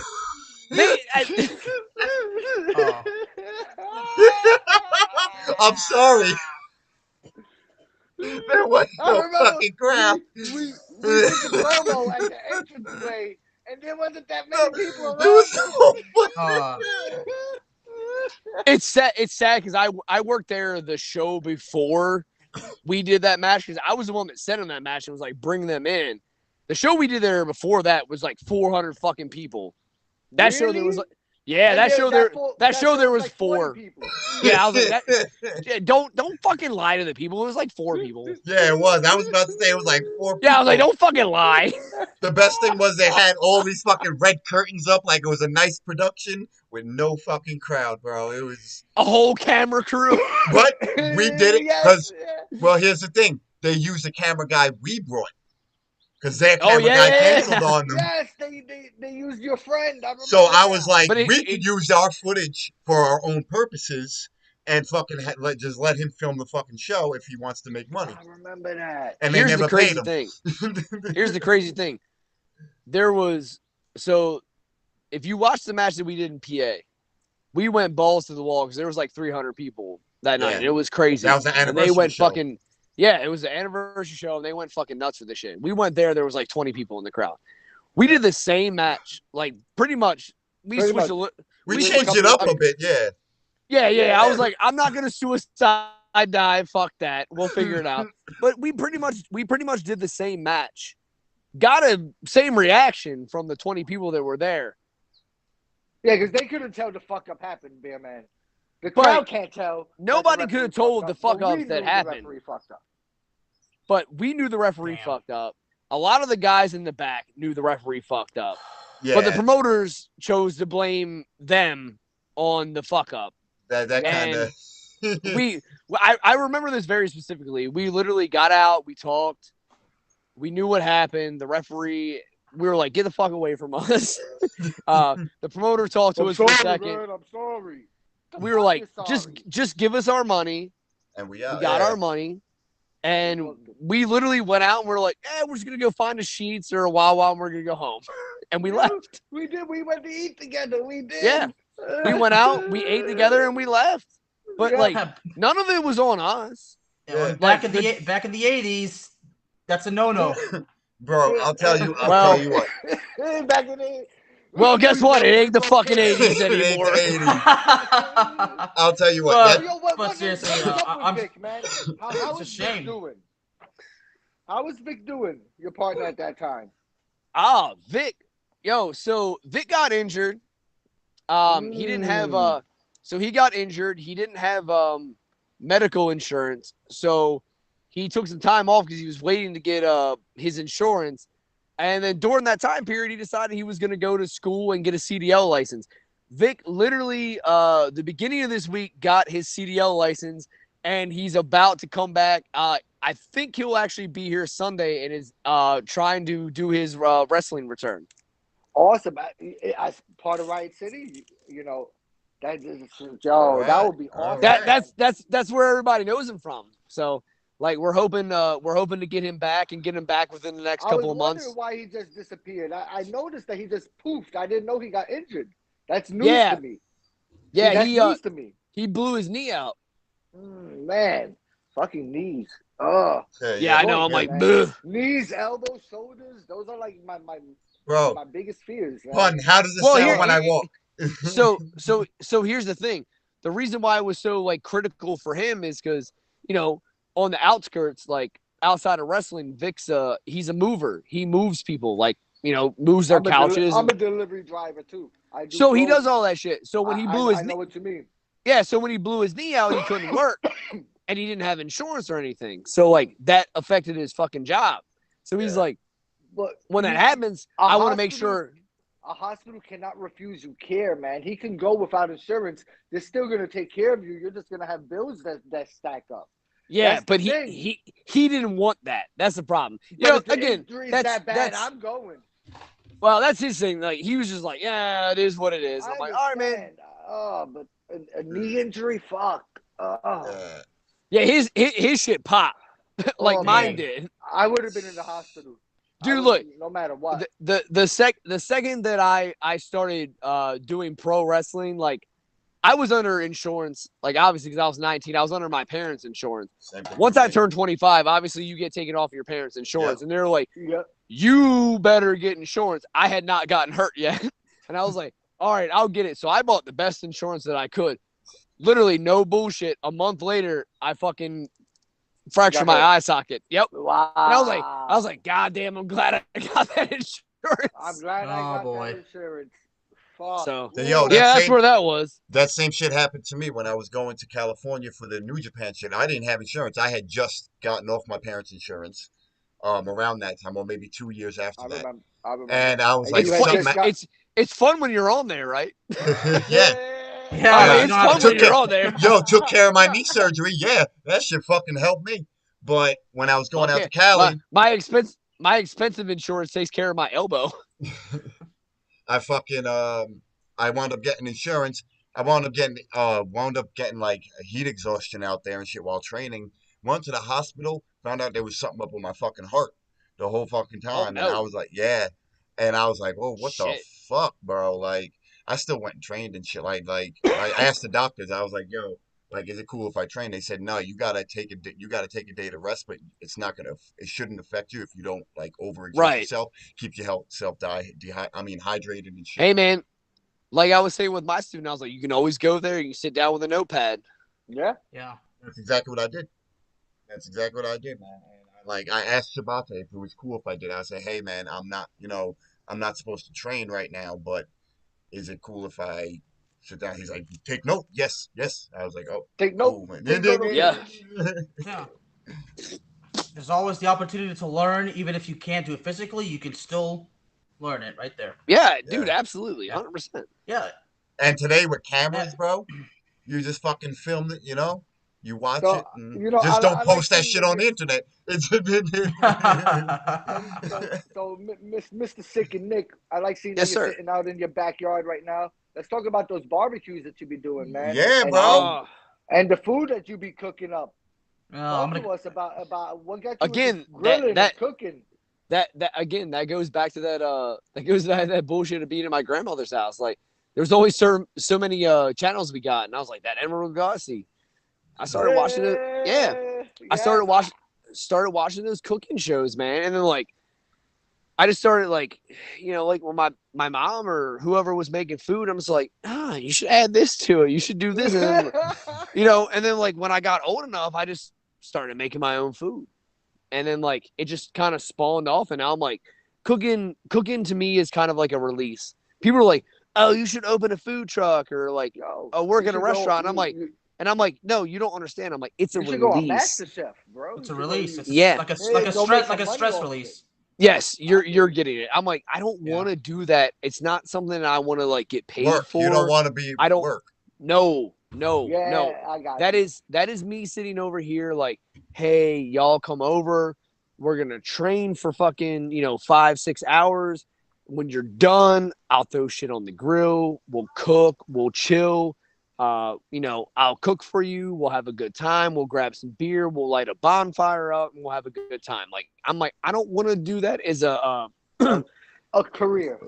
Speaker 6: I'm sorry. There was no fucking crowd.
Speaker 3: We did the promo at the entranceway, and there wasn't that many people around. There was
Speaker 4: It's sad because I worked there the show before we did that match, because I was the one that sent them that match and was like, bring them in. The show we did there before that was like 400 fucking people. That show there was like, that show there was like 4. Yeah, I was like, don't fucking lie to the people. It was like 4 people.
Speaker 6: Yeah, it was. I was about to say it was like 4 people.
Speaker 4: Yeah, I was like, don't fucking lie.
Speaker 6: The best thing was they had all these fucking red curtains up like it was a nice production with no fucking crowd, bro. It was
Speaker 4: a whole camera crew.
Speaker 6: But we did it because, well, here's the thing. They used the camera guy we brought. Because their camera guy canceled on them.
Speaker 3: Yes, they used your friend.
Speaker 6: So I was like, we could use our footage for our own purposes and fucking just let him film the fucking show if he wants to make money.
Speaker 3: I remember that.
Speaker 6: And they never paid him.
Speaker 4: Here's the crazy thing. If you watch the match that we did in PA, we went balls to the wall because there was like 300 people that night. And it was crazy.
Speaker 6: That was an anniversary
Speaker 4: and they went
Speaker 6: show.
Speaker 4: fucking... Yeah, it was an anniversary show, and they went fucking nuts for this shit. We went there was like 20 people in the crowd. We did the same match, like pretty much. We changed
Speaker 6: it up a bit,
Speaker 4: Yeah. I was like, I'm not gonna suicide dive. Fuck that. We'll figure it out. But we pretty much did the same match. Got a same reaction from the 20 people that were there.
Speaker 3: Yeah, because they couldn't tell the fuck up happened, Bear Man. The crowd can't tell.
Speaker 4: Nobody could have told the fuck ups that happened.
Speaker 3: The referee fucked up.
Speaker 4: But we knew the referee fucked up. A lot of the guys in the back knew the referee fucked up. Yeah. But the promoters chose to blame them on the fuck up.
Speaker 6: That kind of.
Speaker 4: I remember this very specifically. We literally got out. We talked. We knew what happened. The referee. We were like, get the fuck away from us. The promoter talked to us for a second.
Speaker 3: Man, I'm sorry.
Speaker 4: We were like, just give us our money.
Speaker 6: And we
Speaker 4: got our money. And we literally went out and we're like, we're just going to go find a Sheetz or a Wawa and we're going to go home. And we left.
Speaker 3: We did. We went to eat together. We did.
Speaker 4: Yeah. We went out, we ate together, and we left. But, none of it was on us.
Speaker 5: Yeah, back in the 80s, that's a no-no.
Speaker 6: Bro, I'll tell you what.
Speaker 3: Back in the
Speaker 4: Well, guess what? It ain't the fucking 80s anymore.
Speaker 6: I'll tell you what.
Speaker 5: But seriously,
Speaker 3: Vic, man. How was Vic doing? How was Vic doing, your partner at that time?
Speaker 4: Vic. So Vic got injured. He didn't have so he got injured. He didn't have medical insurance. So he took some time off because he was waiting to get his insurance. And then during that time period, he decided he was going to go to school and get a CDL license. Vic literally, the beginning of this week, got his CDL license, and he's about to come back. I think he'll actually be here Sunday and is trying to do his wrestling return.
Speaker 3: Awesome. As part of Riot City, that would be awesome.
Speaker 4: That's where everybody knows him from. So. Like we're hoping to get him back and get him back within the next couple of months.
Speaker 3: I was wondering why he just disappeared. I noticed that he just poofed. I didn't know he got injured. That's news to me.
Speaker 4: Yeah,
Speaker 3: that's news to me.
Speaker 4: He blew his knee out.
Speaker 3: Man, fucking knees. Oh.
Speaker 4: Yeah, I know. I'm like,
Speaker 3: knees, elbows, shoulders. Those are like my biggest fears.
Speaker 6: Pun, how does it sound when I walk?
Speaker 4: So here's the thing. The reason why it was so critical for him is because on the outskirts, outside of wrestling, Vic's he's a mover. He moves people. moves their couches.
Speaker 3: I'm a delivery driver too.
Speaker 4: So he does all that shit. So when he blew his
Speaker 3: I know what you mean.
Speaker 4: Yeah, so when he blew his knee out, he couldn't work, and he didn't have insurance or anything. So like that affected his fucking job. So he's like,
Speaker 3: but
Speaker 4: when that happens, I want to make sure.
Speaker 3: A hospital cannot refuse you care, man. He can go without insurance. They're still gonna take care of you. You're just gonna have bills that stack up.
Speaker 4: Yeah, but he didn't want that. That's the problem. Again, that's
Speaker 3: I'm going.
Speaker 4: Well, that's his thing. Like he was just like, yeah, it is what it is. I'm like, all right, man.
Speaker 3: Oh, but a knee injury, fuck.
Speaker 4: Yeah, his shit popped like mine did.
Speaker 3: I would have been in the hospital.
Speaker 4: Dude, look.
Speaker 3: No matter what.
Speaker 4: The second that I started doing pro wrestling, like I was under insurance, like obviously because I was 19, I was under my parents' insurance. Once I turned 25, obviously you get taken off your parents' insurance, and they're like, you better get insurance. I had not gotten hurt yet, and I was like, all right, I'll get it. So I bought the best insurance that I could. Literally, no bullshit. A month later, I fucking fractured my eye socket. Yep.
Speaker 3: Wow.
Speaker 4: And I was like, God damn, I'm glad I got that insurance.
Speaker 3: I'm glad I got that insurance. Fuck.
Speaker 4: So,
Speaker 6: that's
Speaker 4: where that was.
Speaker 6: That same shit happened to me when I was going to California for the New Japan shit. I didn't have insurance. I had just gotten off my parents' insurance around that time, or maybe 2 years after that.
Speaker 3: I remember.
Speaker 6: And I was like,
Speaker 4: it's fun when you're on there, right?
Speaker 6: Yeah.
Speaker 4: It's fun when you're on there.
Speaker 6: Took care of my knee surgery. Yeah, that shit fucking helped me. But when I was going out to Cali,
Speaker 4: my expensive insurance takes care of my elbow.
Speaker 6: I fucking I wound up getting insurance. I wound up getting like heat exhaustion out there and shit while training. Went to the hospital, found out there was something up with my fucking heart the whole fucking time, and I was like, and I was like, oh, what the fuck, bro? Like, I still went and trained and shit. Like I asked the doctors, I was like, yo, like, is it cool if I train? They said, no, you gotta take a day to rest, but it shouldn't affect you if you don't like overexert yourself. Keep your hydrated and shit.
Speaker 4: Hey man, like I was saying with my student, I was like, you can always go there. You can sit down with a notepad.
Speaker 3: Yeah.
Speaker 6: That's exactly what I did. Man. Like I asked Shabata if it was cool if I did. I said, hey man, I'm not supposed to train right now, but is it cool if I sit down? He's like, take note. Yes. I was like, oh,
Speaker 3: take note.
Speaker 6: Cool, man.
Speaker 4: Yeah.
Speaker 5: There's always the opportunity to learn, even if you can't do it physically, you can still learn it right there.
Speaker 4: Yeah, dude, absolutely, 100%.
Speaker 5: Yeah.
Speaker 6: And today with cameras, bro, you just fucking film it, You watch it and just don't post that shit on the internet.
Speaker 3: So, Mr. Sick and Nick, I like seeing you sitting out in your backyard right now. Let's talk about those barbecues that you be doing, man.
Speaker 6: Yeah, bro.
Speaker 3: And the food that you be cooking up.
Speaker 5: Talk
Speaker 3: to us about what got you
Speaker 4: again
Speaker 3: grilling and cooking.
Speaker 4: That goes back to that bullshit of being at my grandmother's house. Like, there's always so many channels we got, and I was like, that Emerald Galaxy. I started watching it. Yeah. I started watching those cooking shows, man. And then like, I just started like, like when my mom or whoever was making food, I'm just like, you should add this to it. You should do this. And then, and then like when I got old enough, I just started making my own food. And then like, it just kind of spawned off. And now I'm like, cooking to me is kind of like a release. People are like, oh, you should open a food truck or like, work at a restaurant. And I'm like, no, you don't understand. I'm like, it's a release.
Speaker 3: You should go on MasterChef, bro.
Speaker 5: It's a release. It's
Speaker 4: like
Speaker 5: a stress release.
Speaker 4: Yes, you're getting it. I'm like, I don't want to do that. It's not something that I want to like get paid for.
Speaker 6: You don't want to be work.
Speaker 4: No.
Speaker 3: I got
Speaker 4: that is me sitting over here like, hey, y'all come over. We're gonna train for fucking 5-6 hours. When you're done, I'll throw shit on the grill. We'll cook. We'll chill. I'll cook for you. We'll have a good time. We'll grab some beer. We'll light a bonfire up, and we'll have a good time. Like, I'm like, I don't want to do that as a
Speaker 3: career.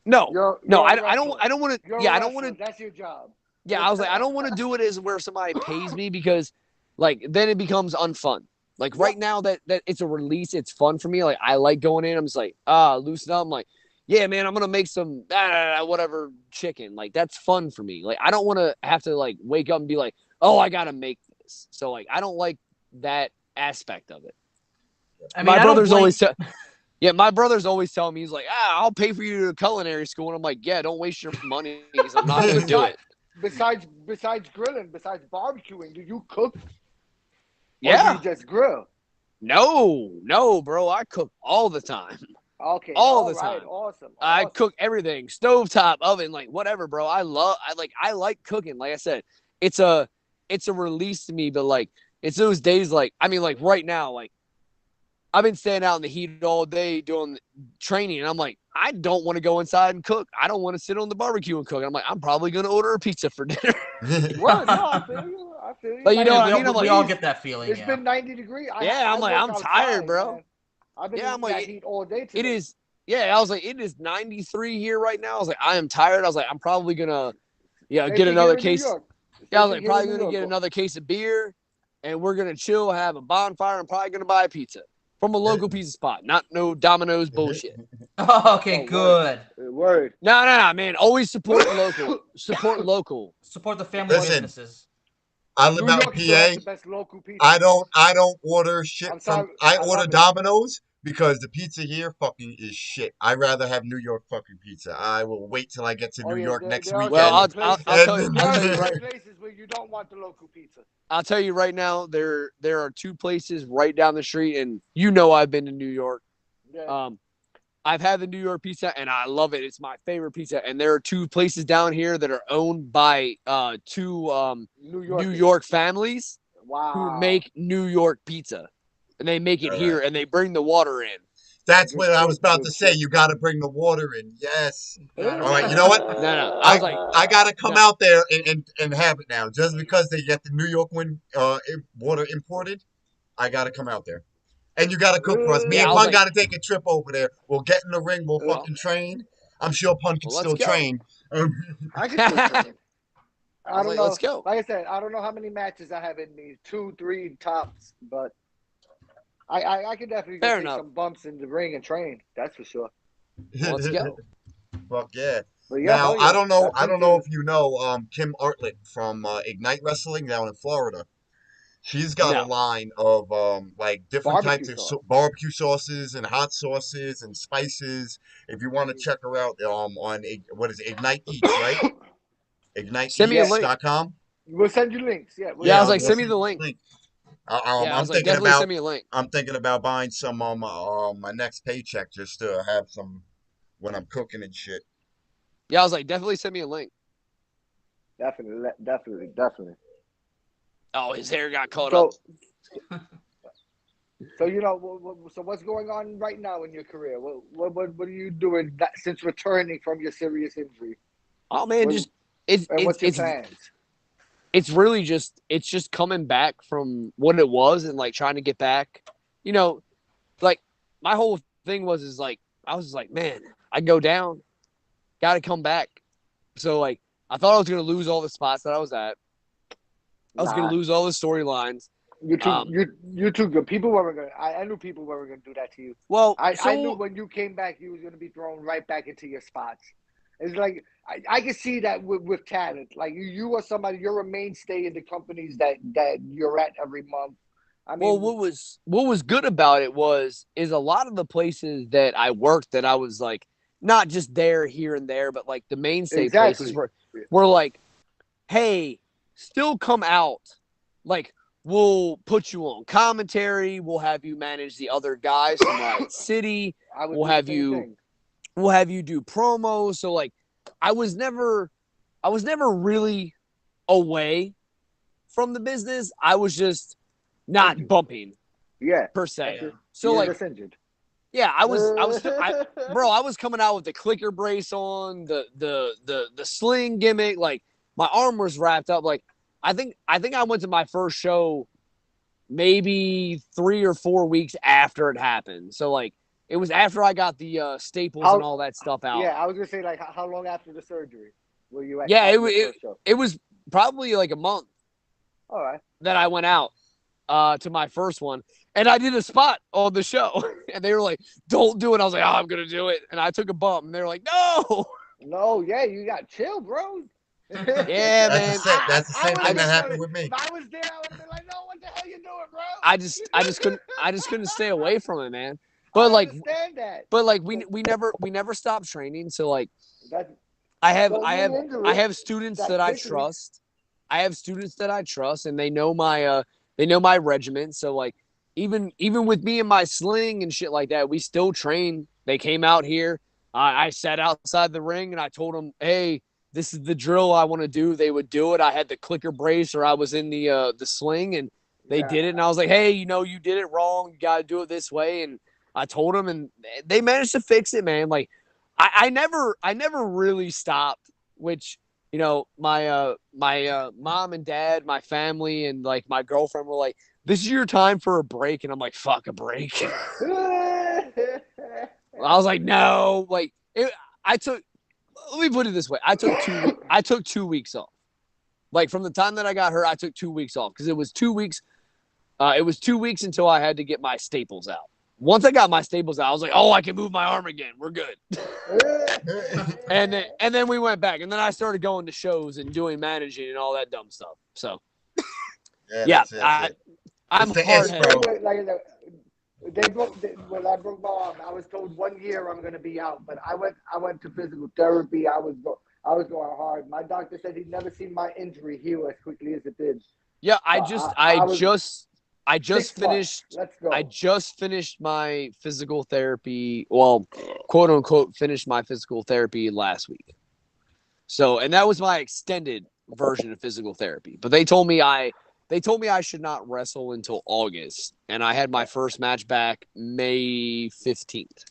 Speaker 4: No, I don't want to. Yeah, I don't want to.
Speaker 3: That's your job.
Speaker 4: Yeah, I was like, I don't want to do it as where somebody pays me because, like, then it becomes unfun. Like right now that it's a release, it's fun for me. Like I like going in. I'm just like, loosen up. I'm like, yeah, man, I'm gonna make some whatever chicken. Like that's fun for me. Like I don't want to have to like wake up and be like, oh, I gotta make this. So like I don't like that aspect of it.
Speaker 5: I mean,
Speaker 4: my brother's always Yeah, my brother's always telling me, he's like, I'll pay for you to culinary school. And I'm like, yeah, don't waste your money because I'm not going to do it.
Speaker 3: Besides grilling, besides barbecuing, do you cook?
Speaker 4: Yeah.
Speaker 3: Or do you just grill?
Speaker 4: No, bro. I cook all the time.
Speaker 3: Okay.
Speaker 4: All the time.
Speaker 3: Awesome.
Speaker 4: I cook everything. Stovetop, oven, like whatever, bro. I like cooking. Like I said, it's a release to me, but like it's those days like right now, like I've been staying out in the heat all day doing training, and I'm like, I don't want to go inside and cook. I don't want to sit on the barbecue and cook. I'm like, I'm probably gonna order a pizza for dinner.
Speaker 3: Well, no, I feel you.
Speaker 4: But you know what I mean?
Speaker 5: We all get that feeling.
Speaker 3: It's been 90 degrees.
Speaker 4: I'm tired, bro.
Speaker 3: Man. I've been in that heat all day today.
Speaker 4: It is. Yeah, I was like, it is 93 here right now. I was like, I am tired. I was like, I'm probably gonna, get another case. Yeah, I was like, probably gonna get another case of beer, and we're gonna chill, have a bonfire. I'm probably gonna buy a pizza from a local pizza spot, not no Domino's bullshit.
Speaker 5: Okay, good.
Speaker 3: Word.
Speaker 4: No, man. Always support local. Support local.
Speaker 5: Support the family businesses.
Speaker 6: I live out in PA. I don't order shit I order Domino's because the pizza here fucking is shit. I'd rather have New York fucking pizza. I will wait till I get to New York next weekend.
Speaker 4: Well, I'll tell you
Speaker 3: right. Places where you don't want the local pizza.
Speaker 4: I'll tell you right now, there are two places right down the street, and I've been to New York.
Speaker 3: Yeah.
Speaker 4: I've had the New York pizza, and I love it. It's my favorite pizza. And there are two places down here that are owned by two New York families who make New York pizza. And they make it here, and they bring the water in.
Speaker 6: That's what I was about to say. You got to bring the water in. Yes. All right. You know what?
Speaker 4: No.
Speaker 6: I got to come out there and have it now. Just because they get the New York water imported, I got to come out there. And you got to cook for us. Me and Pun got to take a trip over there. We'll get in the ring. We'll fucking train. I'm sure Pun can still train.
Speaker 3: I can still train. I don't know.
Speaker 4: Let's go.
Speaker 3: Like I said, I don't know how many matches I have in me. 2, 3 tops. But I could definitely take some bumps in the ring and train. That's for sure.
Speaker 4: Let's go.
Speaker 6: Fuck yeah.
Speaker 3: But yeah,
Speaker 6: now, I don't know if you know Kim Artlett from Ignite Wrestling down in Florida. She's got a line of like different types of barbecue sauces and hot sauces and spices. If you want to check her out on what is it, Ignite Eats, right? IgniteEats.com.
Speaker 3: We'll send you links. Yeah.
Speaker 4: I was like, send me the link.
Speaker 6: I'm thinking about send me a link. I'm thinking about buying some on my next paycheck just to have some when I'm cooking and shit.
Speaker 4: Yeah, I was like, definitely send me a link.
Speaker 3: Definitely.
Speaker 4: Oh, his hair got caught up.
Speaker 3: So so what's going on right now in your career? What are you doing since returning from your serious injury?
Speaker 4: Oh man,
Speaker 3: what's your plans?
Speaker 4: It's really just coming back from what it was and like trying to get back. Like my whole thing was I was like, man, I go down, got to come back. So like I thought I was gonna lose all the spots that I was at. I was going to lose all the storylines.
Speaker 3: You're too good. People weren't going to. I knew people weren't going to do that to you.
Speaker 4: Well,
Speaker 3: I knew when you came back, you was going to be thrown right back into your spots. It's like I can see that with talent. Like you are somebody. You're a mainstay in the companies that you're at every month. I mean,
Speaker 4: well, what was good about it is a lot of the places that I worked that I was like not just there here and there, but like the mainstay places were like, hey. Still come out, like we'll put you on commentary. We'll have you manage the other guys from Riot City. We'll have you do promos. So like, I was never really away from the business. I was just not bumping, per se. So like, yeah, I was coming out with the clicker brace on, the sling gimmick, like. My arm was wrapped up. Like, I think I went to my first show maybe 3 or 4 weeks after it happened. So, like, it was after I got the staples and all that stuff out.
Speaker 3: Yeah, I was going to say, like, how long after the surgery were you at?
Speaker 4: Yeah, it was probably like a month.
Speaker 3: All right.
Speaker 4: That I went out to my first one. And I did a spot on the show. And they were like, don't do it. I was like, I'm going to do it. And I took a bump. And they were like, no.
Speaker 3: No, yeah, you got chill, bro.
Speaker 4: Yeah, man.
Speaker 6: That's the same thing that happened with me.
Speaker 3: If I was there, I would have been like, "No, what the hell you doing, bro?"
Speaker 4: I just couldn't stay away from it, man. But
Speaker 3: I understand that.
Speaker 4: But like we never stopped training. So like
Speaker 3: That's,
Speaker 4: I have students that I trust. I have students that I trust, and they know my regiment. So like even with me and my sling and shit like that, we still train. They came out here. I sat outside the ring and I told them, hey, this is the drill I want to do. They would do it. I had the clicker brace or I was in the sling and they did it. And I was like, hey, you did it wrong. You got to do it this way. And I told them and they managed to fix it, man. Like I never really stopped, which, my mom and dad, my family and like my girlfriend were like, this is your time for a break. And I'm like, fuck a break. I was like, no, like let me put it this way. I took 2 weeks off. Like from the time that I got hurt, I took 2 weeks off because it was 2 weeks. It was 2 weeks until I had to get my staples out. Once I got my staples out, I was like, oh, I can move my arm again. We're good. and then we went back. And then I started going to shows and doing managing and all that dumb stuff. So, I'm hard-headed.
Speaker 3: When I broke my arm, I was told 1 year I'm going to be out. But I went to physical therapy. I was going hard. My doctor said he'd never seen my injury heal as quickly as it did.
Speaker 4: Yeah, I just finished my physical therapy. Well, quote unquote, finished my physical therapy last week. So, and that was my extended version of physical therapy. But they told me I should not wrestle until August, and I had my first match back May 15th.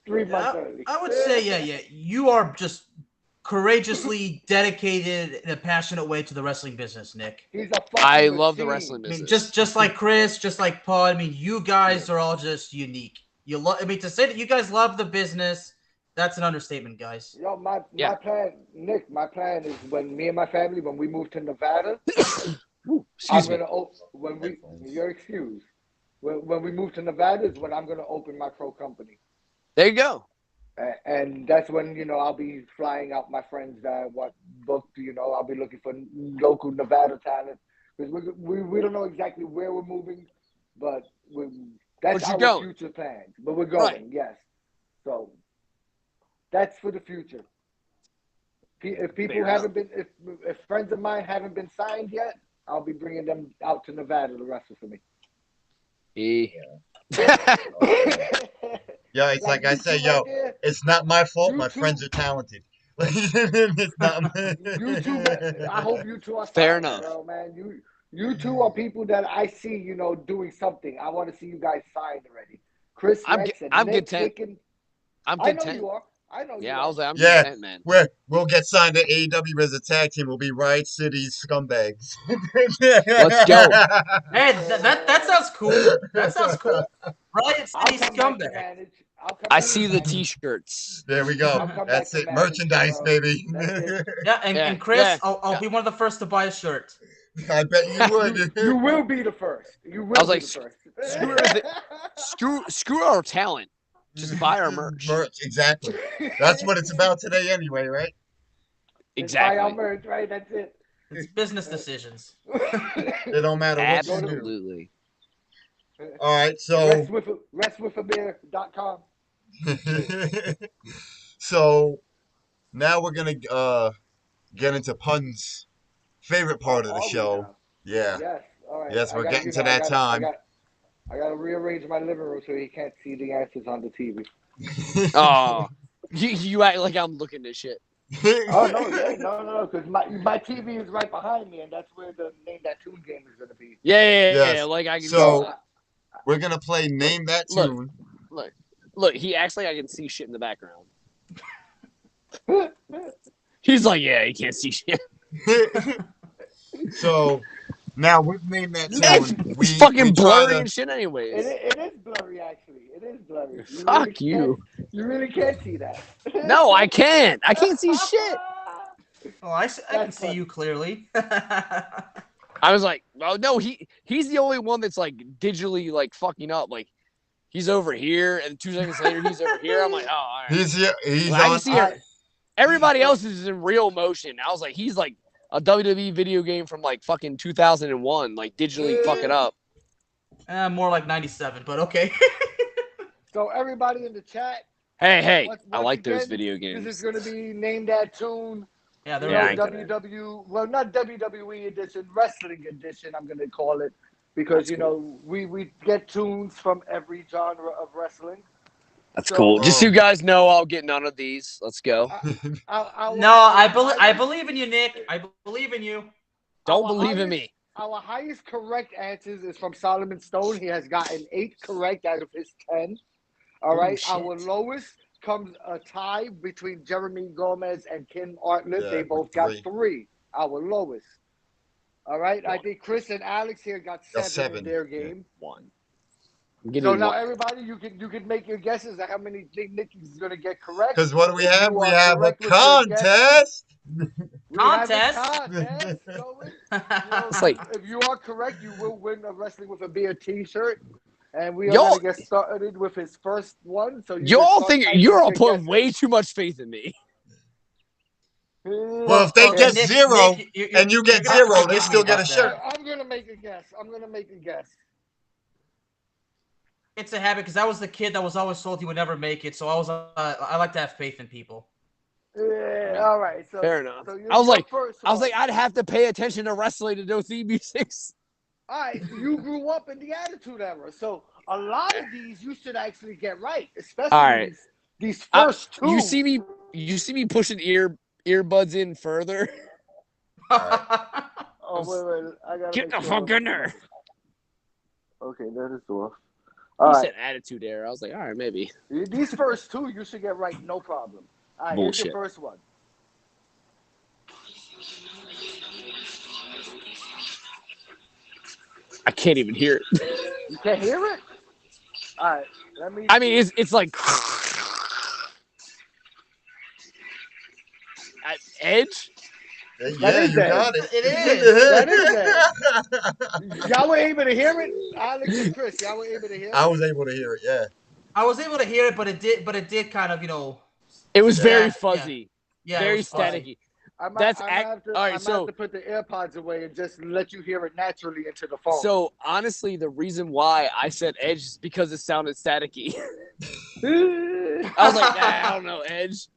Speaker 3: 3 months early.
Speaker 5: I would say, you are just courageously dedicated in a passionate way to the wrestling business, Nick.
Speaker 4: I love the wrestling business.
Speaker 5: I mean, just like Chris, just like Paul. I mean, you guys are all just unique. To say that you guys love the business, that's an understatement, guys.
Speaker 3: Yo, my plan, Nick. My plan is when me and my family, when we move to Nevada, you're excused. When we move to Nevada is when I'm gonna open my pro company.
Speaker 4: There you go.
Speaker 3: And that's when, I'll be flying out my friends that booked, I'll be looking for local Nevada talent. Because we don't know exactly where we're moving, but that's our future plans. But we're going, yes. So that's for the future. If people if friends of mine haven't been signed yet, I'll be bringing them out to Nevada to wrestle for me.
Speaker 6: Yeah, it's like I say, it's not my fault. My friends are talented. It's not
Speaker 3: you two, I hope you two are
Speaker 4: fair enough,
Speaker 3: man. You two are people that I see, doing something. I want to see you guys signed already. Chris,
Speaker 4: I'm content. I'm content.
Speaker 3: I know you are. I know.
Speaker 4: Yeah, I was like, I'm content, man.
Speaker 6: We'll get signed to AEW as a tag team. We'll be Riot City scumbags.
Speaker 4: Let's go.
Speaker 5: Hey, that sounds cool. That sounds cool. Riot City scumbag.
Speaker 4: I see the T-shirts.
Speaker 6: There we go. That's it. Merchandise, baby.
Speaker 5: Yeah, and Chris, I'll be one of the first to buy a shirt.
Speaker 6: I bet you would.
Speaker 3: You will be the first. You will. I was like,
Speaker 4: screw our talent. Just buy our merch.
Speaker 6: Exactly. That's what it's about today, anyway, right?
Speaker 4: Exactly.
Speaker 3: Buy our merch, right? That's it.
Speaker 5: It's business decisions.
Speaker 6: It don't matter what you do.
Speaker 4: Absolutely.
Speaker 6: All right, so
Speaker 3: restwithabeer.com.
Speaker 6: So now we're gonna get into Pun's favorite part of the show. Yeah.
Speaker 3: Yes. All right.
Speaker 6: Yes, we're getting to that time.
Speaker 3: I gotta rearrange my living room so he can't see the answers on the TV.
Speaker 4: Oh, you act like I'm looking at shit.
Speaker 3: Oh no, because my TV is right behind me, and that's where the Name That Tune game is gonna be.
Speaker 4: Yeah. Like I can.
Speaker 6: So we're gonna play Name That Tune.
Speaker 4: Look. He acts like I can see shit in the background. He's like, yeah, he can't see shit.
Speaker 6: So now we've named that tune.
Speaker 4: It's fucking blurry and shit anyways.
Speaker 3: It is blurry, actually. It is blurry.
Speaker 4: Fuck you.
Speaker 3: You really can't see that.
Speaker 4: No, I can't. I can't see shit.
Speaker 5: Oh, I can see you clearly.
Speaker 4: I was like, oh no, he's the only one that's like digitally like fucking up. Like he's over here, and 2 seconds later he's over here. I'm like, oh, all right.
Speaker 6: He's here. He's
Speaker 4: I can see everybody else is in real motion. I was like, he's like a WWE video game from like fucking 2001, like digitally fucking up.
Speaker 5: More like 97, but okay.
Speaker 3: So everybody in the chat.
Speaker 4: Hey,
Speaker 3: once
Speaker 4: I like those
Speaker 3: again,
Speaker 4: video games.
Speaker 3: This is going to be named that tune.
Speaker 5: Yeah,
Speaker 3: You
Speaker 5: they're
Speaker 3: know, well, not WWE edition, wrestling edition, I'm going to call it. Because,
Speaker 4: That's
Speaker 3: know, we get tunes from every genre of wrestling.
Speaker 4: That's cool. Just so you guys know, I'll get none of these. Let's go.
Speaker 5: I believe in you, Nick. I believe in you.
Speaker 4: Don't believe in me.
Speaker 3: Our highest correct answers is from Solomon Stone. He has gotten 8 correct out of his 10. All right. Our lowest comes a tie between Jeremy Gomez and Kim Artlett.
Speaker 6: Yeah,
Speaker 3: they both got 3. Our lowest. All right. I think Chris and Alex here got 7 in their game.
Speaker 4: 1.
Speaker 3: So now everybody, you can make your guesses at how many Nicky's going to get correct.
Speaker 6: Because what do we have? We have a contest.
Speaker 3: It's like, if you are correct, you will win a Wrestling with a Beer T-shirt. And we are going to get started with his first one. So
Speaker 4: y'all think you're all putting way too much faith in me.
Speaker 6: Well, if they get Nick, 0 and you get 0, they still get a shirt.
Speaker 3: I'm going to make a guess.
Speaker 5: It's a habit because I was the kid that was always told he would never make it. So I like to have faith in people.
Speaker 3: Yeah, all right. So,
Speaker 4: fair enough.
Speaker 3: So
Speaker 4: I was like, I'd have to pay attention to wrestling to know theme musics.
Speaker 3: All right, you grew up in the Attitude Era, so a lot of these you should actually get right, especially these first 2.
Speaker 4: You see me pushing earbuds in further.
Speaker 3: Oh wait, I gotta
Speaker 4: get the fuck in there.
Speaker 3: Okay, that is off.
Speaker 4: You said Attitude Era. I was like, all right, maybe.
Speaker 3: These first 2 you should get right, no problem. All right,
Speaker 4: bullshit.
Speaker 3: Here's your first one.
Speaker 4: I can't even hear it.
Speaker 3: You can't hear it? All right, let me.
Speaker 4: I mean, it's like Edge.
Speaker 6: Yeah, you got it.
Speaker 5: It is.
Speaker 3: That is that. Y'all were able to hear it, Alex and Chris. Y'all were able to hear it.
Speaker 6: I was able to hear it. Yeah.
Speaker 5: I was able to hear it, but it did kind of,
Speaker 4: It was very fuzzy.
Speaker 5: Yeah,
Speaker 4: very staticky.
Speaker 3: I'm going to have to put the AirPods away and just let you hear it naturally into the phone.
Speaker 4: So, honestly, the reason why I said Edge is because it sounded staticky. I was like, I don't know, Edge.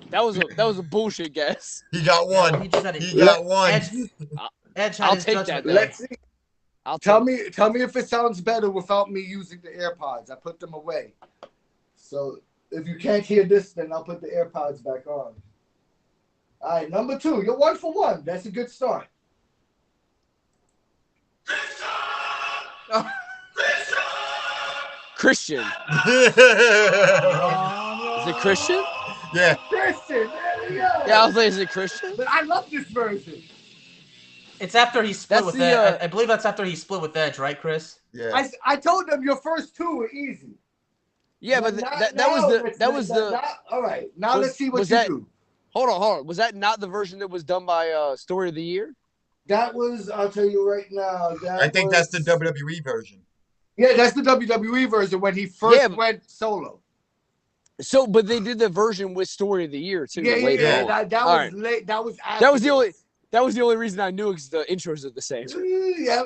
Speaker 4: That was a bullshit guess.
Speaker 6: He got 1. He got 1.
Speaker 5: Edge
Speaker 4: I'll take that.
Speaker 3: Let's see. Tell me if it sounds better without me using the AirPods. I put them away. So if you can't hear this, then I'll put the AirPods back on. All right, number 2. You're 1 for 1. That's a good start.
Speaker 4: Christian. Is it Christian?
Speaker 6: Yeah.
Speaker 3: Christian, there we go.
Speaker 4: Yeah, I was like, is it Christian?
Speaker 3: But I love this version.
Speaker 5: It's after he split with Edge. I believe that's after he split with Edge, right, Chris?
Speaker 6: Yeah.
Speaker 3: I told them your first 2 were easy.
Speaker 4: Yeah, but that was the.
Speaker 3: All right, now let's see what you do.
Speaker 4: Hold on. Was that not the version that was done by Story of the Year?
Speaker 3: That was, I'll tell you right now.
Speaker 6: I think that's the WWE version.
Speaker 3: Yeah, that's the WWE version when he first went solo.
Speaker 4: So, but they did the version with Story of the Year too.
Speaker 3: Yeah. That was late. That was after.
Speaker 4: That was the only reason I knew because the intros are the same.
Speaker 3: Yeah.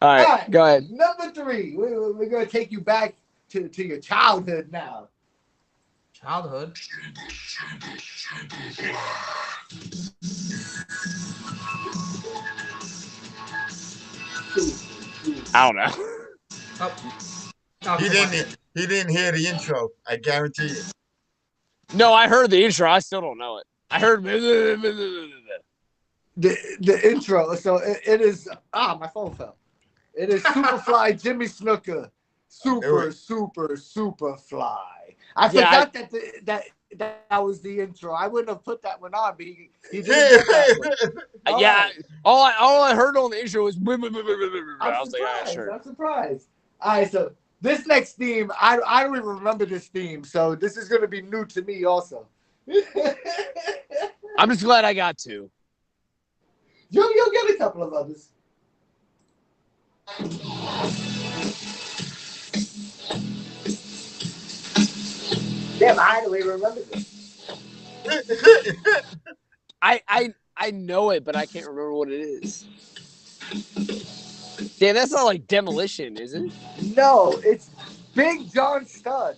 Speaker 4: All right, go ahead.
Speaker 3: Number 3. We're gonna take you back to your childhood now.
Speaker 5: Childhood.
Speaker 4: I don't know.
Speaker 6: He didn't hear the intro. I guarantee it.
Speaker 4: No, I heard the intro. I still don't know it. I heard
Speaker 3: the intro. So it is. My phone fell. It is Superfly Jimmy Snuka. Super fly. I forgot that was the intro. I wouldn't have put that one on, but he didn't get that one.
Speaker 4: Yeah. Right. All I heard on the intro was. I was like, sure.
Speaker 3: I'm surprised. All right, so this next theme, I don't even remember this theme, so this is going to be new to me also.
Speaker 4: I'm just glad I got 2.
Speaker 3: You'll get a couple of others. Damn, I don't even remember this.
Speaker 4: I know it, but I can't remember what it is. Damn, that's not like Demolition, is it?
Speaker 3: No, it's Big John Studd.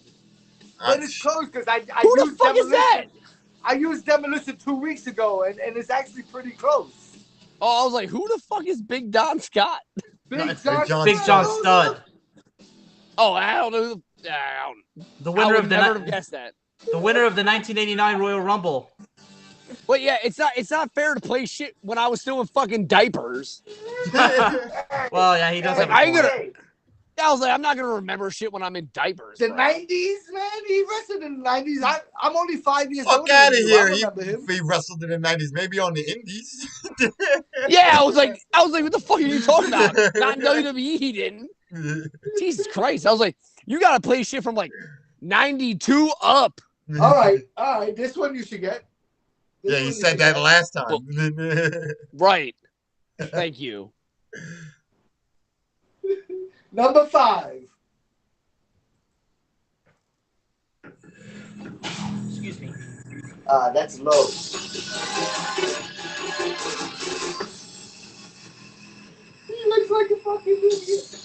Speaker 3: But it's close because I
Speaker 4: Who the
Speaker 3: used
Speaker 4: fuck is that?
Speaker 3: I used Demolition 2 weeks ago, and it's actually pretty close.
Speaker 4: Oh, I was like, who the fuck is Big Don Scott?
Speaker 5: Big John Studd.
Speaker 4: Oh, I don't know.
Speaker 5: The winner of
Speaker 4: never have guessed that.
Speaker 5: The winner of the 1989 Royal Rumble.
Speaker 4: But yeah, it's not fair to play shit when I was still in fucking diapers.
Speaker 5: Well, yeah, he does have a point.
Speaker 4: I was like, I'm not gonna remember shit when I'm in diapers.
Speaker 3: The 90s, man. He wrestled in the 90s. I'm only 5 years old.
Speaker 6: Fuck out of here. He wrestled in the 90s, maybe on the Indies.
Speaker 4: Yeah, I was like, what the fuck are you talking about? Not in WWE, he didn't. Jesus Christ. I was like, you gotta play shit from like 92 up.
Speaker 3: All right. This one you should get.
Speaker 6: Yeah, you said that last time.
Speaker 4: Right. Thank you.
Speaker 3: Number 5.
Speaker 5: Excuse me.
Speaker 3: That's low. He looks like a fucking idiot.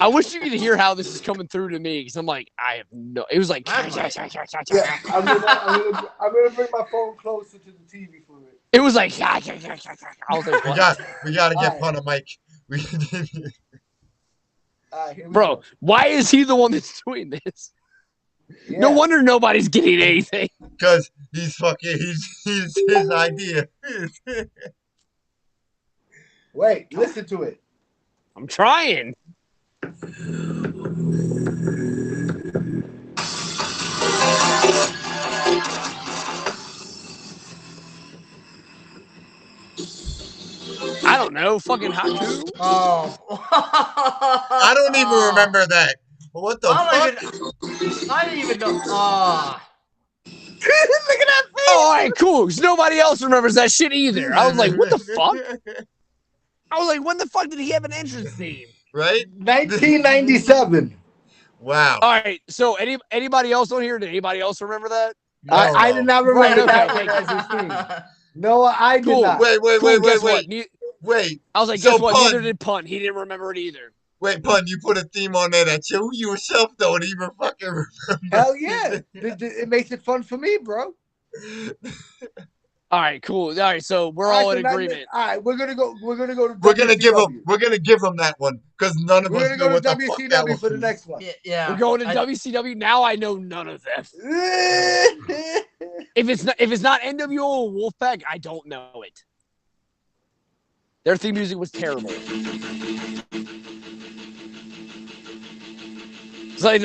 Speaker 4: I wish you could hear how this is coming through to me because I'm like, I have no. It was like,
Speaker 3: Yeah, I'm gonna bring my phone closer to the TV for it.
Speaker 4: it was like, I was like, what?
Speaker 6: we gotta get Pun a mic.
Speaker 4: Bro, why is he the one that's doing this? Yeah. No wonder nobody's getting anything.
Speaker 6: Because he's his idea.
Speaker 3: Wait, listen to it.
Speaker 4: I'm trying. I don't know. Fucking Haku.
Speaker 5: Oh.
Speaker 6: I don't even remember that. What the fuck?
Speaker 5: I didn't even know.
Speaker 3: Look at that face.
Speaker 4: Oh, all right, cool. Because nobody else remembers that shit either. I was like, what the fuck? I was like, when the fuck did he have an entrance theme?
Speaker 6: Right?
Speaker 3: 1997.
Speaker 6: Wow.
Speaker 4: All right. So anybody else on here? Did anybody else remember that?
Speaker 6: No,
Speaker 3: I did not remember that
Speaker 4: okay.
Speaker 3: as his theme. No, I did not.
Speaker 6: Wait. Wait.
Speaker 4: I was like,
Speaker 6: So
Speaker 4: guess what?
Speaker 6: Pun,
Speaker 4: Neither did Pun. He didn't remember it either.
Speaker 6: Wait, Pun, you put a theme on there that you yourself don't even fucking remember.
Speaker 3: Hell yeah. It makes it fun for me, bro.
Speaker 4: All right, cool. All right, so we're all in agreement.
Speaker 3: All right, we're gonna go to
Speaker 6: We're gonna give him that one because none of us know what the fuck that was.
Speaker 3: For the next one.
Speaker 5: Yeah.
Speaker 4: We're going to WCW. Now I know none of them. If it's not NWO or Wolfpack, I don't know it. Their theme music was terrible. It's like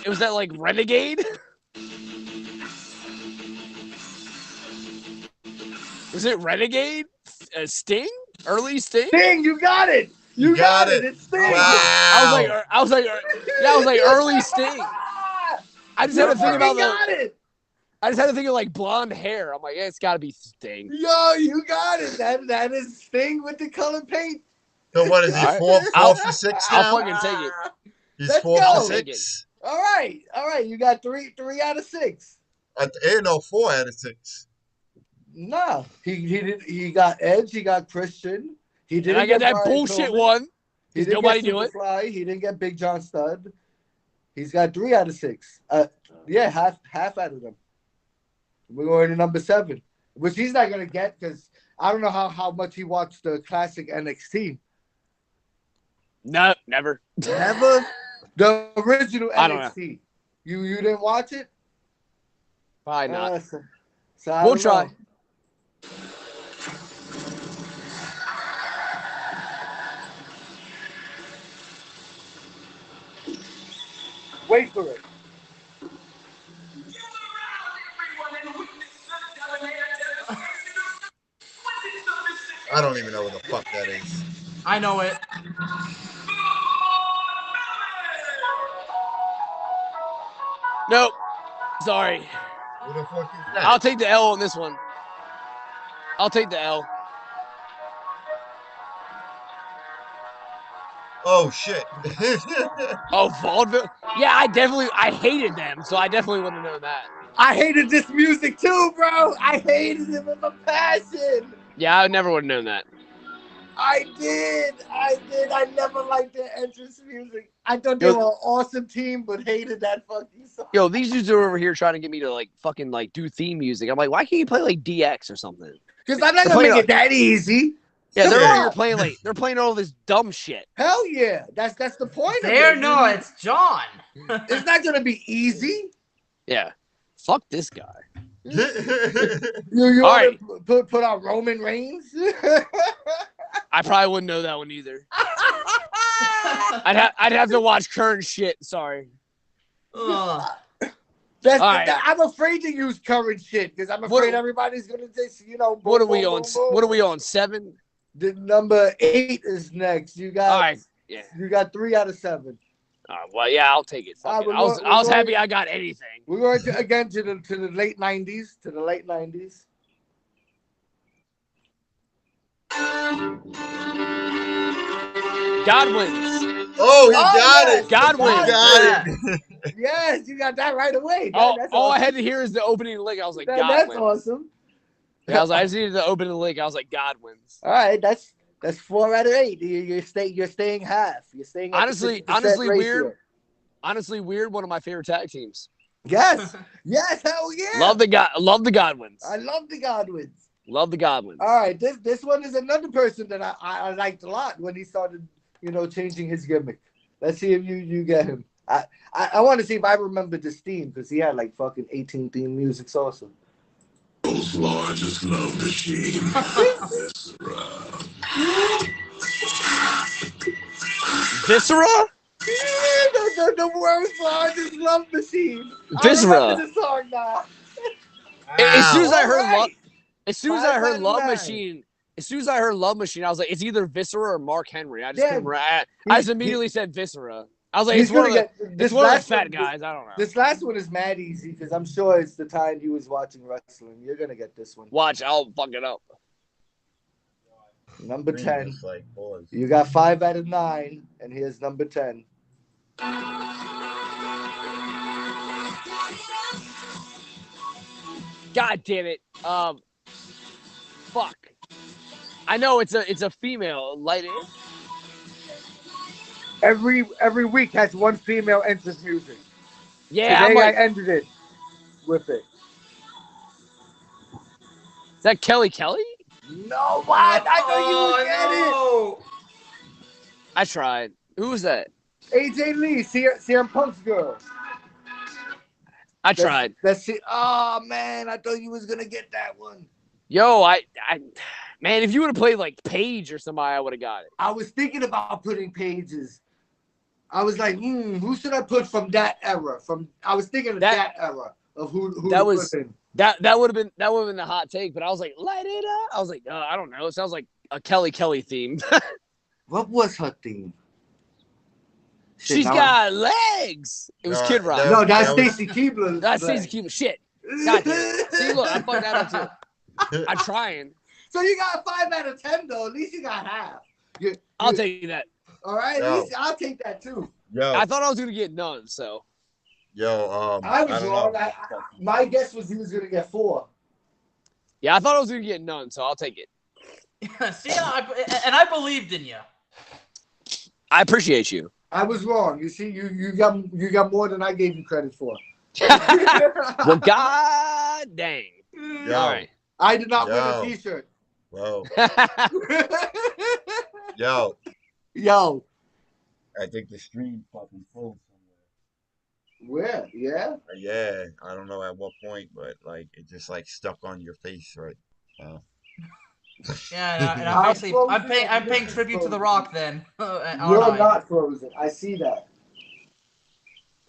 Speaker 4: was that like Renegade? Was it Renegade? Sting? Early Sting?
Speaker 3: Sting, you got it. You got it. It's Sting.
Speaker 6: Wow.
Speaker 4: I was like early Sting. I just had to think about I just had to think of like blonde hair. I'm like, yeah, it's got to be Sting.
Speaker 3: Yo, you got it. That is Sting with the colored paint.
Speaker 6: So what is he? Four for 6 now?
Speaker 4: I'll fucking take it.
Speaker 6: He's 4 for 6.
Speaker 3: All right. You got three out of 6.
Speaker 6: No, 4 out of 6.
Speaker 3: No, he got Edge. He got Christian. He didn't.
Speaker 4: I got that bullshit
Speaker 3: Coleman.
Speaker 4: one.
Speaker 3: He didn't
Speaker 4: nobody
Speaker 3: get
Speaker 4: do it.
Speaker 3: Superfly. He didn't get Big John Studd. He's got 3 out of 6. Yeah, half out of them. We're going to number 7, which he's not gonna get because I don't know how much he watched the classic NXT.
Speaker 4: No, never.
Speaker 3: Never. The original
Speaker 4: I don't know.
Speaker 3: NXT. You didn't watch it?
Speaker 4: Probably not.
Speaker 3: So
Speaker 4: We'll try.
Speaker 3: Know. Wait for it.
Speaker 6: I don't even know what the fuck that is.
Speaker 5: I know it.
Speaker 4: Nope. Sorry.
Speaker 6: What the fuck is that?
Speaker 4: I'll take the L on this one. I'll take the L.
Speaker 6: Oh shit.
Speaker 3: Oh,
Speaker 4: Vaudeville? Yeah, I hated them, so I definitely wouldn't have known that.
Speaker 3: I hated this music too, bro. I hated it with a passion.
Speaker 4: Yeah, I never would have known that.
Speaker 3: I did. I never liked their entrance music. I thought they were an awesome team, but hated that fucking song.
Speaker 4: Yo, these dudes are over here trying to get me to like fucking like do theme music. I'm like, why can't you play like DX or something?
Speaker 3: Because I'm not gonna make it that easy.
Speaker 4: Yeah, they're over here playing like they're playing all this dumb shit.
Speaker 3: Hell yeah, that's the point.
Speaker 5: No, it's John.
Speaker 3: It's not gonna be easy.
Speaker 4: Yeah, fuck this guy.
Speaker 3: You want to put out Roman Reigns?
Speaker 4: I probably wouldn't know that one either. I'd have to watch current shit. Sorry.
Speaker 3: I'm afraid to use current shit because I'm afraid everybody's gonna just boom,
Speaker 4: what are we
Speaker 3: boom,
Speaker 4: on?
Speaker 3: Boom, boom.
Speaker 4: What are we on? 7?
Speaker 3: The number 8 is next. You got.
Speaker 4: All right. Yeah.
Speaker 3: You got 3 out of 7.
Speaker 4: Well, yeah, I'll take it. I was happy I got anything.
Speaker 3: We're going to the late 90s. To the late 90s.
Speaker 4: Godwins.
Speaker 6: Oh, he got it.
Speaker 4: Godwins.
Speaker 6: Got it.
Speaker 3: Yes, you got that right away.
Speaker 4: All I had to hear is the opening lick. I was like, Godwins.
Speaker 3: That's awesome.
Speaker 4: Yeah, I just needed the opening lick. I was like, Godwins.
Speaker 3: All right, that's 4 out of 8. You're staying half. You're staying.
Speaker 4: Honestly, weird. Honestly, weird. One of my favorite tag teams.
Speaker 3: Yes, yes, hell yeah.
Speaker 4: Love the Godwins.
Speaker 3: I love the Godwins.
Speaker 4: Love the Godwins.
Speaker 3: All right, this one is another person that I liked a lot when he started, changing his gimmick. Let's see if you get him. I want to see if I remember this theme because he had like fucking 18 theme musics also.
Speaker 1: World's largest love machine.
Speaker 4: Viscera?
Speaker 3: The world's largest love machine.
Speaker 4: Viscera.
Speaker 3: I remember the song now.
Speaker 4: As soon as I heard Love Machine, I was like, it's either Viscera or Mark Henry. I just immediately said Viscera. I was like, it's one of the fat guys. I don't know.
Speaker 3: This last one is mad easy because I'm sure it's the time he was watching wrestling. You're gonna get this one.
Speaker 4: Watch, I'll fuck it up.
Speaker 3: Number 10. You got 5 out of 9, and here's number 10.
Speaker 4: God damn it. Fuck. I know it's a female. Light it.
Speaker 3: Every week has one female entrance music.
Speaker 4: Yeah,
Speaker 3: today I ended it with it.
Speaker 4: Is that Kelly?
Speaker 3: No, what? I know you would get it.
Speaker 4: I tried. Who was that?
Speaker 3: AJ Lee, CM Punk's girl.
Speaker 4: I tried.
Speaker 3: That's it. Oh man, I thought you was gonna get that one.
Speaker 4: Yo, man, if you would have played like Paige or somebody, I would have got it.
Speaker 3: I was thinking about putting Paige's. I was like, who should I put from that era? I was thinking of that era of who
Speaker 4: that was. That would have been the hot take, but I was like, light it up. I was like, I don't know. It sounds like a Kelly theme.
Speaker 3: What was her theme?
Speaker 4: She's got legs. It was Kid Rock.
Speaker 3: No, that's Stacy Keibler.
Speaker 4: That's Stacy Keibler. Shit. God damn it. See, look, I fucked that up too. I'm trying.
Speaker 3: So you got 5 out of 10 though. At least you got half.
Speaker 4: I'll take that.
Speaker 3: All right, at least I'll take that too.
Speaker 6: Yo.
Speaker 4: I thought I was gonna get none, so.
Speaker 3: I was wrong. My guess was he was gonna get 4.
Speaker 4: Yeah, I thought I was gonna get none, so I'll take it.
Speaker 5: See, I believed in you.
Speaker 4: I appreciate you.
Speaker 3: I was wrong. You see, you got more than I gave you credit for.
Speaker 4: Well, god dang.
Speaker 6: Yo.
Speaker 4: All right.
Speaker 3: I did not win a T-shirt.
Speaker 6: Whoa. Yo. I think the stream fucking full somewhere.
Speaker 3: Where? Yeah?
Speaker 6: Yeah. I don't know at what point, but like it just like stuck on your face right now.
Speaker 5: Yeah, and I'm paying tribute to The Rock then.
Speaker 3: You're not frozen. I see that.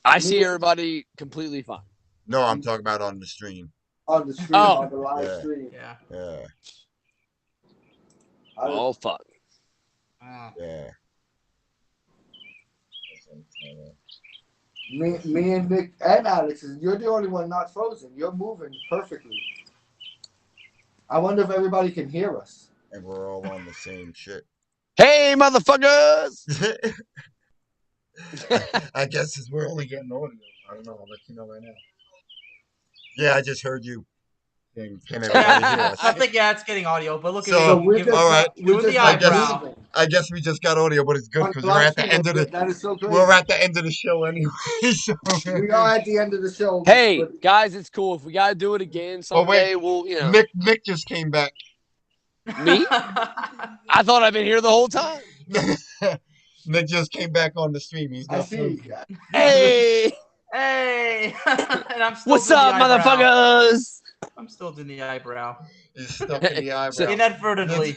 Speaker 4: I see everybody completely fine.
Speaker 6: No, I'm talking about on the stream.
Speaker 3: On the stream, on the live stream.
Speaker 6: Yeah.
Speaker 4: Oh fuck.
Speaker 6: Yeah.
Speaker 3: Me and Nick and Alex, you're the only one not frozen. You're moving perfectly. I wonder if everybody can hear us.
Speaker 6: And we're all on the same shit.
Speaker 4: Hey, motherfuckers!
Speaker 6: I guess since we're only getting audio. I don't know. I'll let you know right now. Yeah, I just heard you. Can everybody hear us?
Speaker 5: I think it's getting audio, but look at
Speaker 6: me. All right.
Speaker 5: Doing the eyebrow.
Speaker 6: I guess we just got audio, but it's good because we're at the end of the.
Speaker 3: That is so crazy.
Speaker 6: We're at the end of the show anyway. So.
Speaker 3: We are at the end of the show.
Speaker 4: Hey guys, it's cool. If we gotta do it again someday, we'll
Speaker 6: Mick just came back.
Speaker 4: Me? I thought I've been here the whole time.
Speaker 6: Nick just came back on the stream. He's not.
Speaker 4: Hey.
Speaker 5: Hey. And I'm still
Speaker 4: What's up, motherfuckers?
Speaker 5: I'm still doing the eyebrow.
Speaker 6: He's stuck in the eyebrow.
Speaker 5: Inadvertently.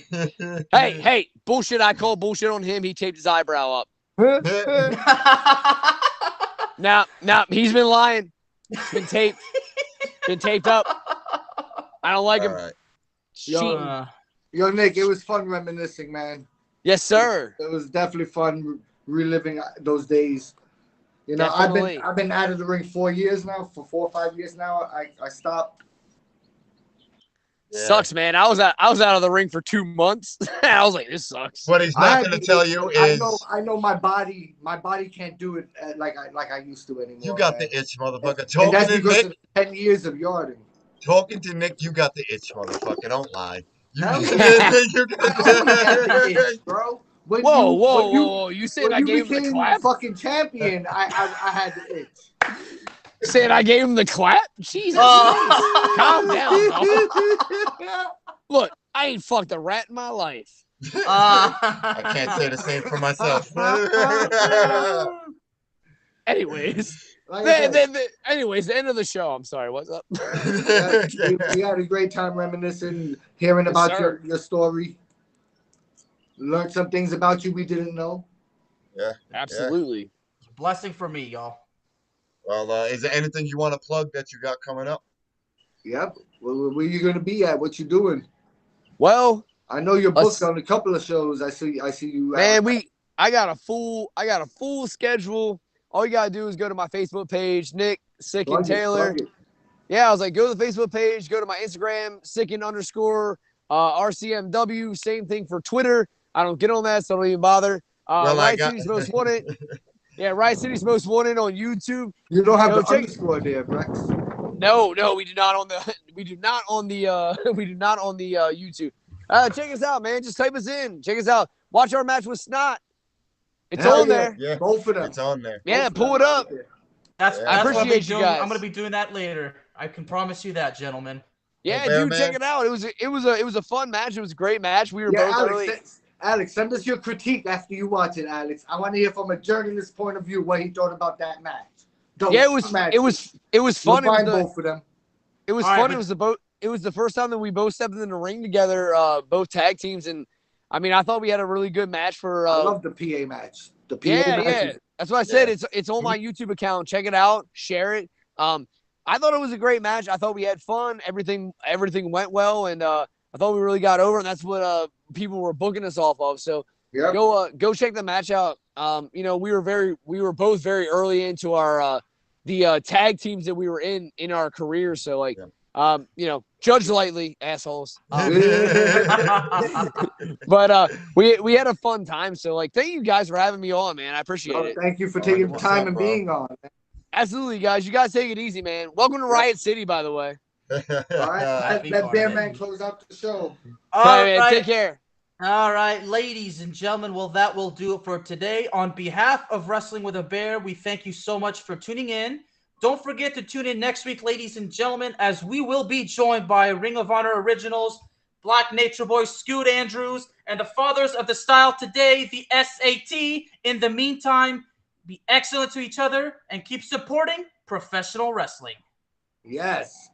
Speaker 4: Hey, bullshit. I call bullshit on him. He taped his eyebrow up. Now, he's been lying. It's been taped. Been taped up. I don't like him.
Speaker 6: Right.
Speaker 3: Yo, Nick, it was fun reminiscing, man.
Speaker 4: Yes, sir.
Speaker 3: It was definitely fun reliving those days. You know,
Speaker 4: Definitely.
Speaker 3: I've been out of the ring 4 years now. For 4 or 5 years now, I stopped.
Speaker 4: Yeah. Sucks, man. I was out of the ring for 2 months. I was like, this sucks.
Speaker 6: What he's not going to tell you is,
Speaker 3: I know my body can't do it like I used to anymore.
Speaker 6: You got the itch, motherfucker.
Speaker 3: And that's because of 10 years of yarding.
Speaker 6: Talking to Nick, you got the itch, motherfucker. Don't lie. You got
Speaker 3: the itch, bro.
Speaker 4: Whoa! You said I gave him the clap?
Speaker 3: Fucking champion. I had the itch.
Speaker 4: Said I gave him the clap? Jesus. Calm down, dog. Look, I ain't fucked a rat in my life.
Speaker 6: I can't say the same for myself.
Speaker 4: Anyways. The end of the show. I'm sorry. What's up?
Speaker 3: We had a great time reminiscing, hearing about your story. Learned some things about you we didn't know.
Speaker 6: Yeah.
Speaker 4: Absolutely.
Speaker 5: Yeah. Blessing for me, y'all.
Speaker 6: Well, is there anything you want to plug that you got coming up?
Speaker 3: Yep. Well, where you gonna be at? What you doing?
Speaker 4: Well,
Speaker 3: I know you're booked on a couple of shows. I see you.
Speaker 4: Man, I got a full schedule. All you gotta do is go to my Facebook page, Nick Sicend Taylor. Yeah, I was like, go to the Facebook page, go to my Instagram, Sicend_ RCMW. Same thing for Twitter. I don't get on that, so don't even bother. Riot City's Most Wanted. Yeah, Riot City's Most Wanted on YouTube.
Speaker 3: You don't have the underscore there, Rex.
Speaker 4: No, we do not on the YouTube. Check us out, man. Just type us in. Check us out. Watch our match with Snot. It's on there.
Speaker 6: Yeah,
Speaker 3: both of them.
Speaker 6: It's on there.
Speaker 4: Yeah, pull it up.
Speaker 5: I appreciate you guys. I'm gonna be doing that later. I can promise you that, gentlemen.
Speaker 4: Yeah, dude, check it out. It was a fun match. It was a great match. We were both early.
Speaker 3: Alex, send us your critique after you watch it, Alex. I want to hear from a journalist's point of view what he thought about that match.
Speaker 4: It was fun.
Speaker 3: Both of them.
Speaker 4: It was fun. It was the first time that we both stepped in the ring together, both tag teams, and I mean, I thought we had a really good match for.
Speaker 3: I love the PA match. The PA match.
Speaker 4: That's what I said. It's on my YouTube account. Check it out. Share it. I thought it was a great match. I thought we had fun. Everything went well, and I thought we really got over, and that's what people were booking us off of. So go check the match out. We were both very early into our the tag teams that we were in our careers. So judge lightly, assholes. But we had a fun time. So thank you guys for having me on, man. I appreciate it.
Speaker 3: Thank you for taking the time and being on, man.
Speaker 4: Absolutely, guys. You guys take it easy, man. Welcome to Riot City, by the way.
Speaker 3: All right. Let Bear Man close out the show.
Speaker 5: All
Speaker 4: right, man. Take care.
Speaker 5: All right, ladies and gentlemen. Well, that will do it for today. On behalf of Wrestling with a Bear, we thank you so much for tuning in. Don't forget to tune in next week, ladies and gentlemen, as we will be joined by Ring of Honor Originals, Black Nature Boy Scoot Andrews, and the fathers of the style today, the SAT. In the meantime, be excellent to each other and keep supporting professional wrestling.
Speaker 3: Yes,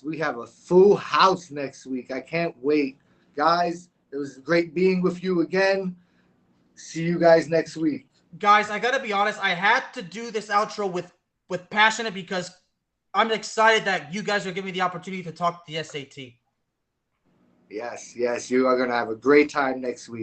Speaker 3: we have a full house next week. I can't wait. Guys, it was great being with you again. See you guys next week.
Speaker 5: Guys, I got to be honest. I had to do this outro with passion because I'm excited that you guys are giving me the opportunity to talk to the SAT.
Speaker 3: Yes, you are going to have a great time next week.